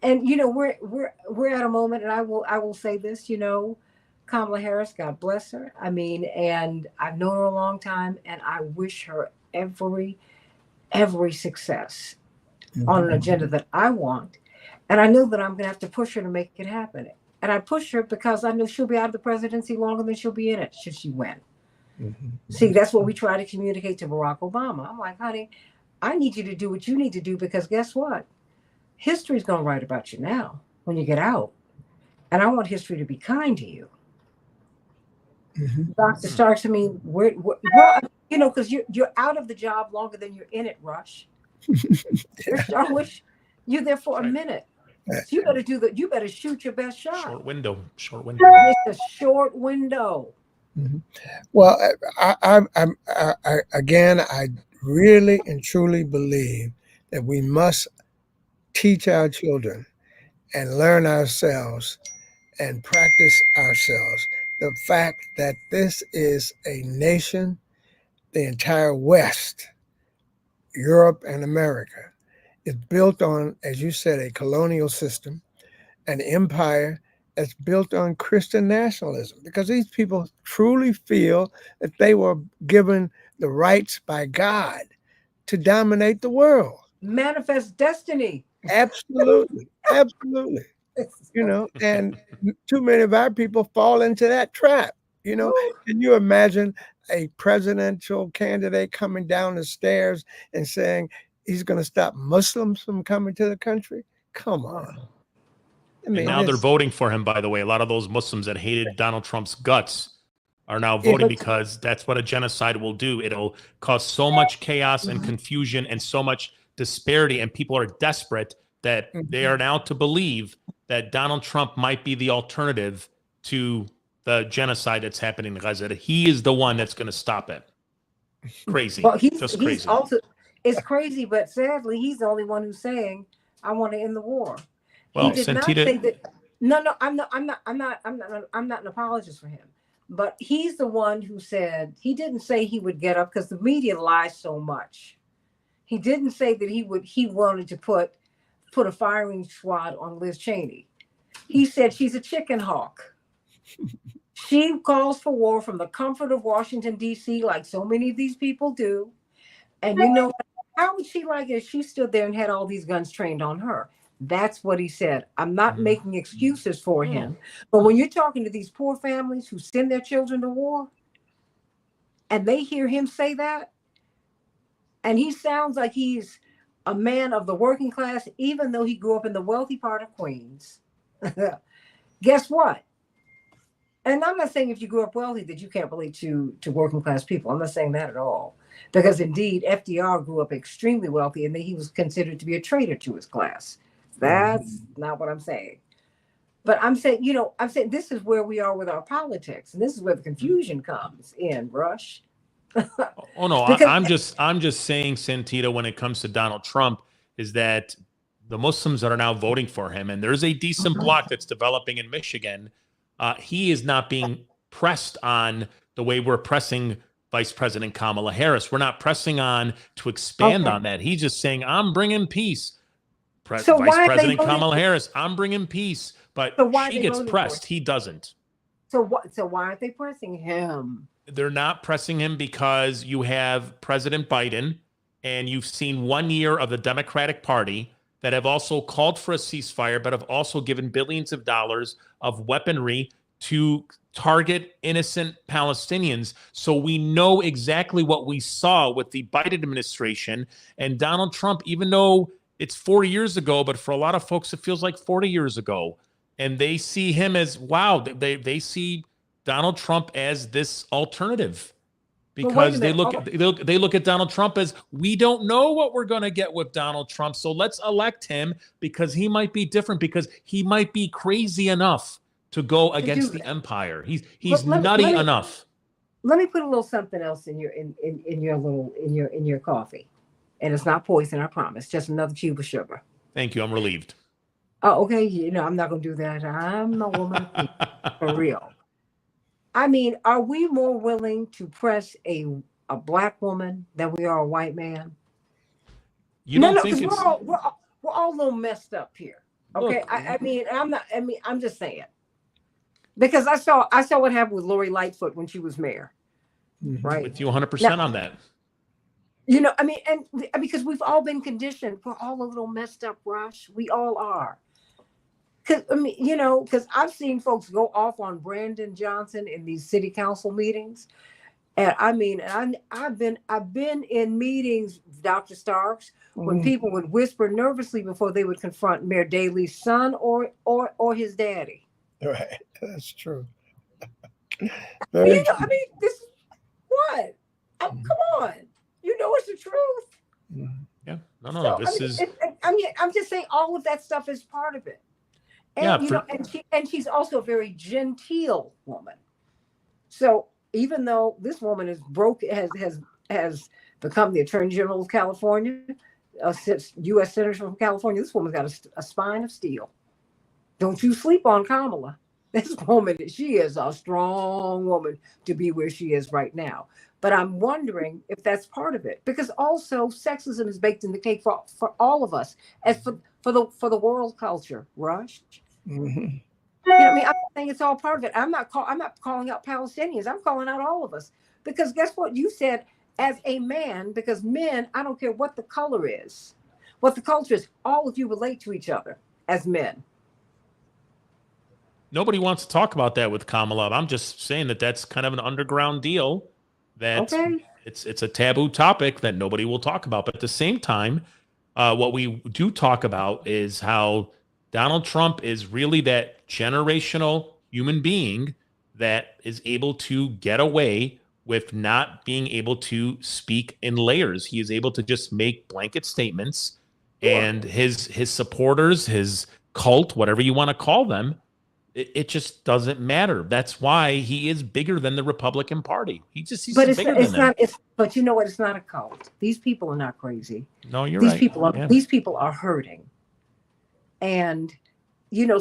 And you know, we're at a moment, and I will say this, you know, Kamala Harris, God bless her. I mean, and I've known her a long time, and I wish her every success on an agenda that I want. And I know that I'm going to have to push her to make it happen. And I push her because I know she'll be out of the presidency longer than she'll be in it should she win. Mm-hmm. See, that's what we try to communicate to Barack Obama. I'm like, honey, I need you to do what you need to do, because guess what? History's going to write about you now when you get out. And I want history to be kind to you. Mm-hmm. Dr. Starks, I mean, well, you know, because you're out of the job longer than you're in it, Rush. I wish you're there for a minute. So you better shoot your best shot. Short window. It's a short window. Mm-hmm. Well, I really and truly believe that we must teach our children and learn ourselves and practice ourselves the fact that this is a nation, the entire West, Europe and America, is built on, as you said, a colonial system, an empire that's built on Christian nationalism, because these people truly feel that they were given the rights by God to dominate the world. Manifest destiny. Absolutely. Absolutely. You know, and too many of our people fall into that trap. You know, can you imagine a presidential candidate coming down the stairs and saying he's going to stop Muslims from coming to the country? Come on. I mean, and now they're voting for him, by the way. A lot of those Muslims that hated Donald Trump's guts are now voting because that's what a genocide will do. It'll cause so much chaos and confusion and so much disparity, and people are desperate that they are now to believe that Donald Trump might be the alternative to the genocide that's happening in Gaza. He is the one that's going to stop it. Crazy. Well, Just crazy. he's also, it's crazy, but sadly, he's the only one who's saying, "I want to end the war." Well, He did not Santita, say that. No, I'm not an apologist for him. But he's the one who said he didn't say he would get up because the media lies so much. He didn't say that he wanted to put a firing squad on Liz Cheney. He said she's a chicken hawk. She calls for war from the comfort of Washington, D.C., like so many of these people do. And you know, how would she like it if she stood there and had all these guns trained on her? That's what he said. I'm not making excuses for him. But when you're talking to these poor families who send their children to war and they hear him say that, and he sounds like he's a man of the working class, even though he grew up in the wealthy part of Queens. Guess what? And I'm not saying if you grew up wealthy that you can't relate to working class people. I'm not saying that at all. Because indeed, FDR grew up extremely wealthy and he was considered to be a traitor to his class. That's not what I'm saying. But I'm saying, this is where we are with our politics. And this is where the confusion comes in, Rush. Oh no, I'm just saying, Santita, when it comes to Donald Trump, is that the Muslims that are now voting for him, and there's a decent bloc that's developing in Michigan, he is not being pressed on the way we're pressing Vice President Kamala Harris. We're not pressing on to expand on that. He's just saying, I'm bringing peace. Vice President Kamala Harris, I'm bringing peace. But she gets pressed. He doesn't. So why aren't they pressing him? They're not pressing him because you have President Biden and you've seen 1 year of the Democratic Party that have also called for a ceasefire, but have also given billions of dollars of weaponry to target innocent Palestinians. So we know exactly what we saw with the Biden administration and Donald Trump, even though it's 4 years ago, but for a lot of folks, it feels like 40 years ago. And they see him as, wow, they see Donald Trump as this alternative. Because they look at Donald Trump as, we don't know what we're going to get with Donald Trump, so let's elect him because he might be different, because he might be crazy enough to go against the empire. He's nutty enough. Let me put a little something else in your coffee, and it's not poison, I promise. Just another cube of sugar. Thank you. I'm relieved. Oh, okay. I'm not going to do that. I'm a woman for real. I mean, are we more willing to press a black woman than we are a white man? You don't think it's... we're all a little messed up here. Okay. Look, I'm just saying. Because I saw what happened with Lori Lightfoot when she was mayor. Right. With you 100% on that. And because we've all been conditioned, we're all a little messed up, Rush. We all are. Because I've seen folks go off on Brandon Johnson in these city council meetings. And I've been in meetings, Dr. Starks, when people would whisper nervously before they would confront Mayor Daley's son or his daddy. Right. That's true. This is what? Come on. It's the truth. Yeah. No. I'm just saying all of that stuff is part of it. And she's also a very genteel woman. So even though this woman is broke, has become the Attorney General of California, U.S. Senator from California, this woman's got a spine of steel. Don't you sleep on Kamala. This woman, she is a strong woman to be where she is right now. But I'm wondering if that's part of it, because also sexism is baked in the cake for all of us, as for the world culture. Rush. I'm saying it's all part of it. I'm not calling out Palestinians. I'm calling out all of us, because guess what? You said as a man, because men, I don't care what the color is, what the culture is. All of you relate to each other as men. Nobody wants to talk about that with Kamala. I'm just saying that that's kind of an underground deal. That it's a taboo topic that nobody will talk about. But at the same time, what we do talk about is how Donald Trump is really that generational human being that is able to get away with not being able to speak in layers. He is able to just make blanket statements and his supporters, his cult, whatever you want to call them, it just doesn't matter. That's why he is bigger than the Republican Party. He's But bigger than them. But you know what? It's not a cult. These people are not crazy. No, you're These right. people are Yeah. these people are hurting. And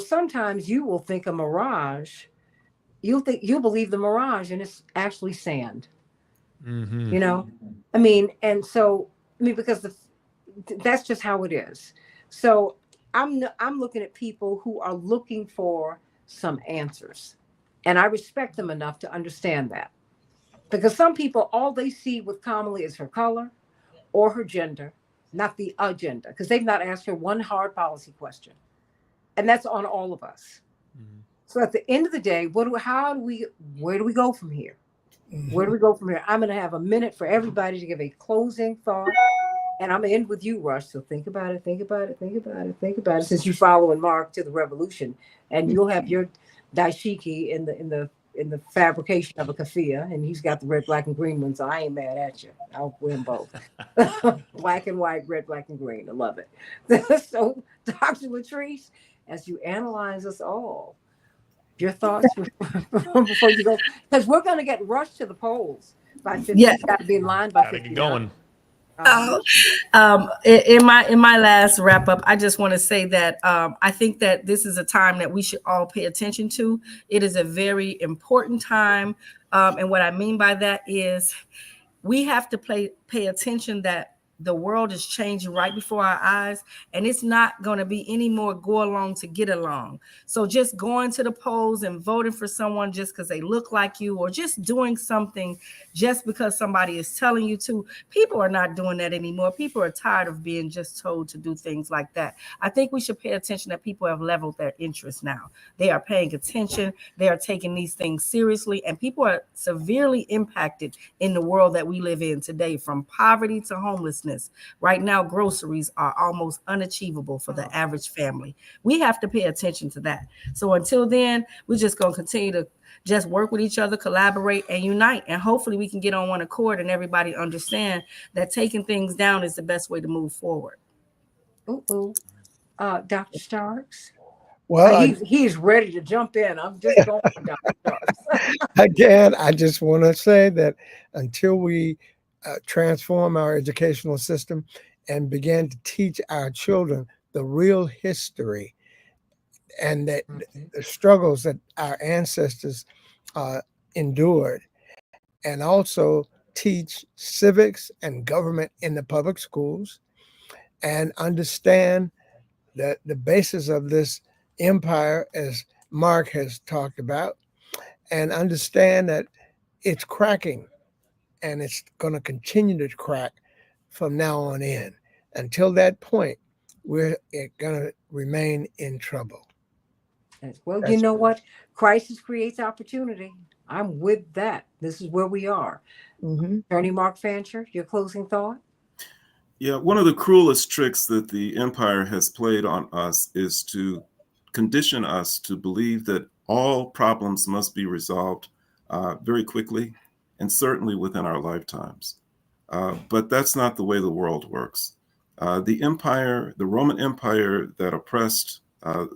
sometimes you will think a mirage. You'll believe the mirage, and it's actually sand. Mm-hmm. Because that's just how it is. So I'm looking at people who are looking for some answers, and I respect them enough to understand that, because some people, all they see with Kamala is her color or her gender, not the agenda, because they've not asked her one hard policy question, and that's on all of us. Mm-hmm. So at the end of the day, where do we go from here? Mm-hmm. Where do we go from here? I'm going to have a minute for everybody to give a closing thought. And I'm going to end with you, Rush. So think about it, since you're following Mark to the revolution. And you'll have your daishiki in the fabrication of a kafia. And he's got the red, black, and green ones. So I ain't mad at you. I'll win both. Black and white, red, black, and green. I love it. So, Dr. Latrice, as you analyze us all, your thoughts before you go, because we're going to get rushed to the polls by 50. Yeah. Got to be in line by 50. Going. In my last wrap up, I just want to say that I think that this is a time that we should all pay attention to. It is a very important time, and what I mean by that is we have to pay attention that the world is changing right before our eyes, and it's not going to be any more go along to get along. So just going to the polls and voting for someone just because they look like you, or just doing something just because somebody is telling you to, people are not doing that anymore. People are tired of being just told to do things like that. I think we should pay attention that people have leveled their interest now. They are paying attention. They are taking these things seriously, and people are severely impacted in the world that we live in today, from poverty to homelessness. Right now, groceries are almost unachievable for the average family. We have to pay attention to that. So until then, we're just going to continue to just work with each other, collaborate, and unite. And hopefully we can get on one accord and everybody understand that taking things down is the best way to move forward. Dr. Starks? Well, he's ready to jump in. I'm just going for Dr. Starks. Again, I just want to say that until we transform our educational system and begin to teach our children the real history and that the struggles that our ancestors endured, and also teach civics and government in the public schools, and understand that the basis of this empire, as Mark has talked about, and understand that it's cracking. And it's going to continue to crack from now on in. Until that point, we're going to remain in trouble. Well, you know what? Crisis creates opportunity. I'm with that. This is where we are. Mm-hmm. Attorney Mark Fancher, your closing thought? Yeah, one of the cruelest tricks that the empire has played on us is to condition us to believe that all problems must be resolved very quickly, and certainly within our lifetimes. But that's not the way the world works. The Roman Empire that oppressed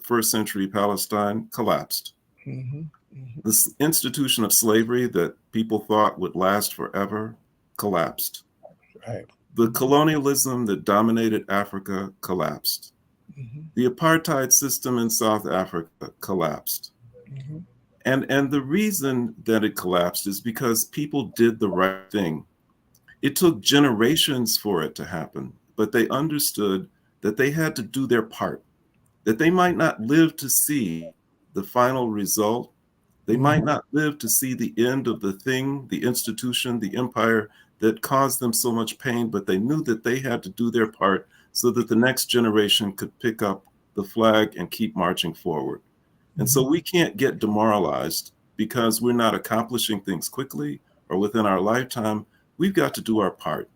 first century Palestine collapsed. Mm-hmm. Mm-hmm. This institution of slavery that people thought would last forever collapsed. Right. The colonialism that dominated Africa collapsed. Mm-hmm. The apartheid system in South Africa collapsed. Mm-hmm. And the reason that it collapsed is because people did the right thing. It took generations for it to happen, but they understood that they had to do their part, that they might not live to see the final result. They might not live to see the end of the thing, the institution, the empire that caused them so much pain, but they knew that they had to do their part so that the next generation could pick up the flag and keep marching forward. And so we can't get demoralized because we're not accomplishing things quickly or within our lifetime. We've got to do our part.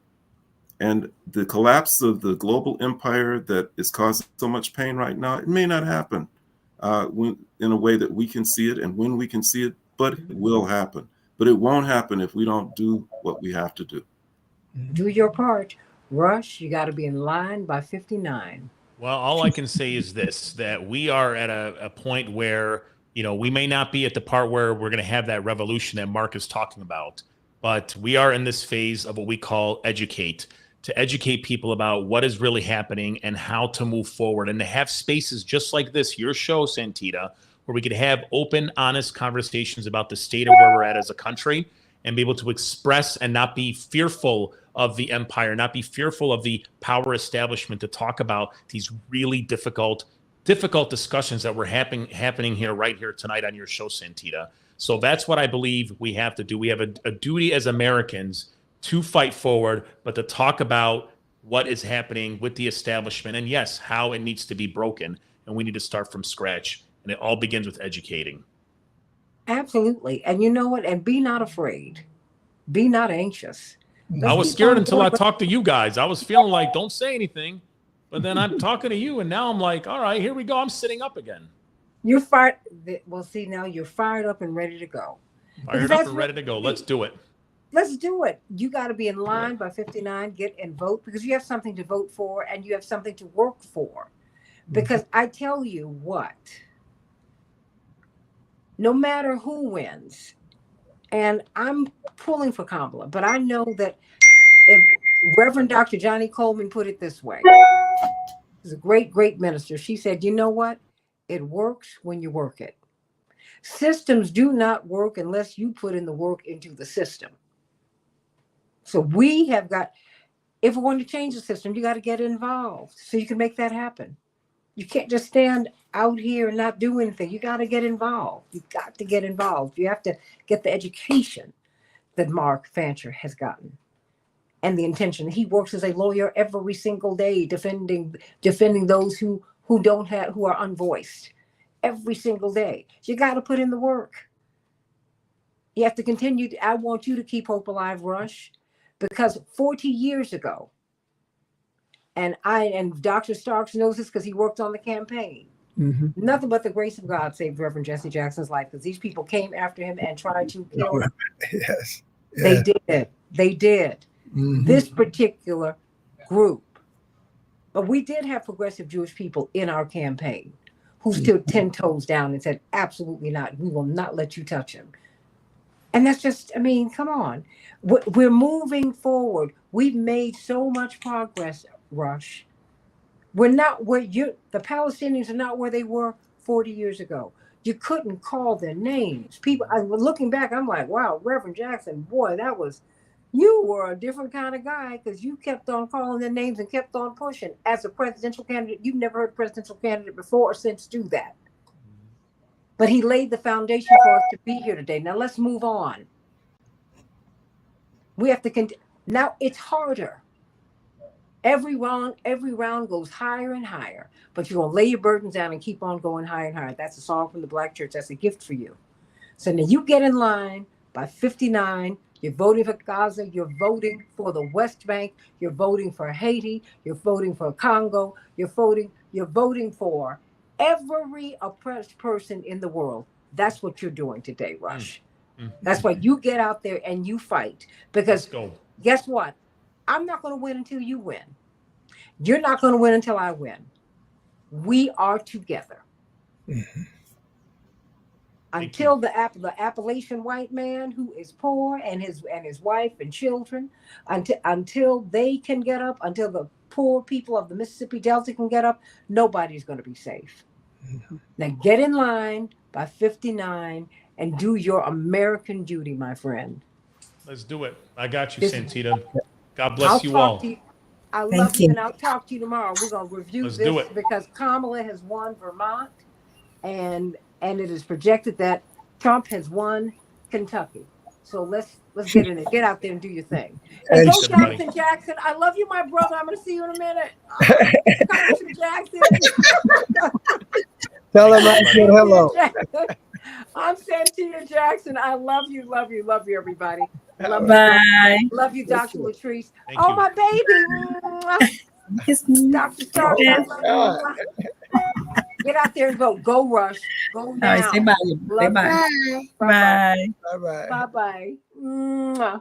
And the collapse of the global empire that is causing so much pain right now, it may not happen in a way that we can see it and when we can see it, but it will happen. But it won't happen if we don't do what we have to do. Do your part. Rush, you got to be in line by 59. Well, all I can say is this, that we are at a point where, we may not be at the part where we're going to have that revolution that Mark is talking about, but we are in this phase of what we call educate, to educate people about what is really happening and how to move forward, and to have spaces just like this, your show, Santita, where we could have open, honest conversations about the state of where we're at as a country, and be able to express and not be fearful of the empire, not be fearful of the power establishment, to talk about these really difficult discussions that were happening here, right here tonight on your show, Santita. So that's what I believe we have to do. We have a duty as Americans to fight forward, but to talk about what is happening with the establishment, and yes, how it needs to be broken. And we need to start from scratch. And it all begins with educating. Absolutely. And you know what? And be not afraid. Be not anxious. I was scared until I talked to you guys. I was feeling like, don't say anything. But then I'm talking to you, and now I'm like, all right, here we go. I'm sitting up again. You're fired. Well, see, now you're fired up and ready to go. Fired up and ready to go. Let's do it. Let's do it. You got to be in line by 59, get and vote, because you have something to vote for and you have something to work for. Because I tell you what, no matter who wins, and I'm pulling for Kamala, but I know that if Reverend Dr. Johnny Coleman put it this way, he's a great, great minister. She said, you know what? It works when you work it. Systems do not work unless you put in the work into the system. So we have got, if we're going to change the system, you got to get involved so you can make that happen. You can't just stand out here and not do anything. You got to get involved. You got to get involved. You have to get the education that Mark Fancher has gotten, and the intention. He works as a lawyer every single day, defending those who are unvoiced every single day. You got to put in the work. You have to continue. I want you to keep hope alive, Rush, because 40 years ago, and Dr. Starks knows this because he worked on the campaign. Mm-hmm. Nothing but the grace of God saved Reverend Jesse Jackson's life, because these people came after him and tried to kill him. Yes. They did. They did. Mm-hmm. This particular group. But we did have progressive Jewish people in our campaign who stood 10 toes down and said, absolutely not. We will not let you touch him. And that's just, I mean, come on. We're moving forward. We've made so much progress, Rush. We're not where the Palestinians are not where they were 40 years ago. You couldn't call their names. People, looking back, I'm like, wow, Reverend Jackson, boy, you were a different kind of guy, because you kept on calling their names and kept on pushing. As a presidential candidate, you've never heard a presidential candidate before or since do that. But he laid the foundation for us to be here today. Now let's move on. We have to now it's harder. Every round goes higher and higher, but you're going to lay your burdens down and keep on going higher and higher. That's a song from the Black Church. That's a gift for you. So now you get in line by 59. You're voting for Gaza. You're voting for the West Bank. You're voting for Haiti. You're voting for Congo. You're voting for every oppressed person in the world. That's what you're doing today, Rush. That's why you get out there and you fight. Because guess what? I'm not going to win until you win. You're not going to win until I win. We are together. Mm-hmm. Until the Appalachian white man who is poor and his wife and children, until they can get up, until the poor people of the Mississippi Delta can get up, nobody's going to be safe. Mm-hmm. Now get in line by 59 and do your American duty, my friend. Let's do it. I got you, Santita. God bless you all. I love you, and I'll talk to you tomorrow. We're going to review this because Kamala has won Vermont, and it is projected that Trump has won Kentucky. So let's get in it. Get out there and do your thing. And go Jonathan Jackson. I love you, my brother. I'm going to see you in a minute. Jonathan Jackson. Tell him I said hello. I'm Santita Jackson. I love you, everybody. Bye. Love you, Dr. Latrice. Oh, my baby. Dr. Stark. Get out there and vote. Go, Rush. Go now. All right, say bye. Say bye. Bye. Bye. Bye. Bye.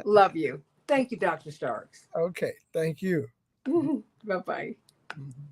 Love you. Thank you, Dr. Starks. Okay, thank you. Bye-bye. Mhm.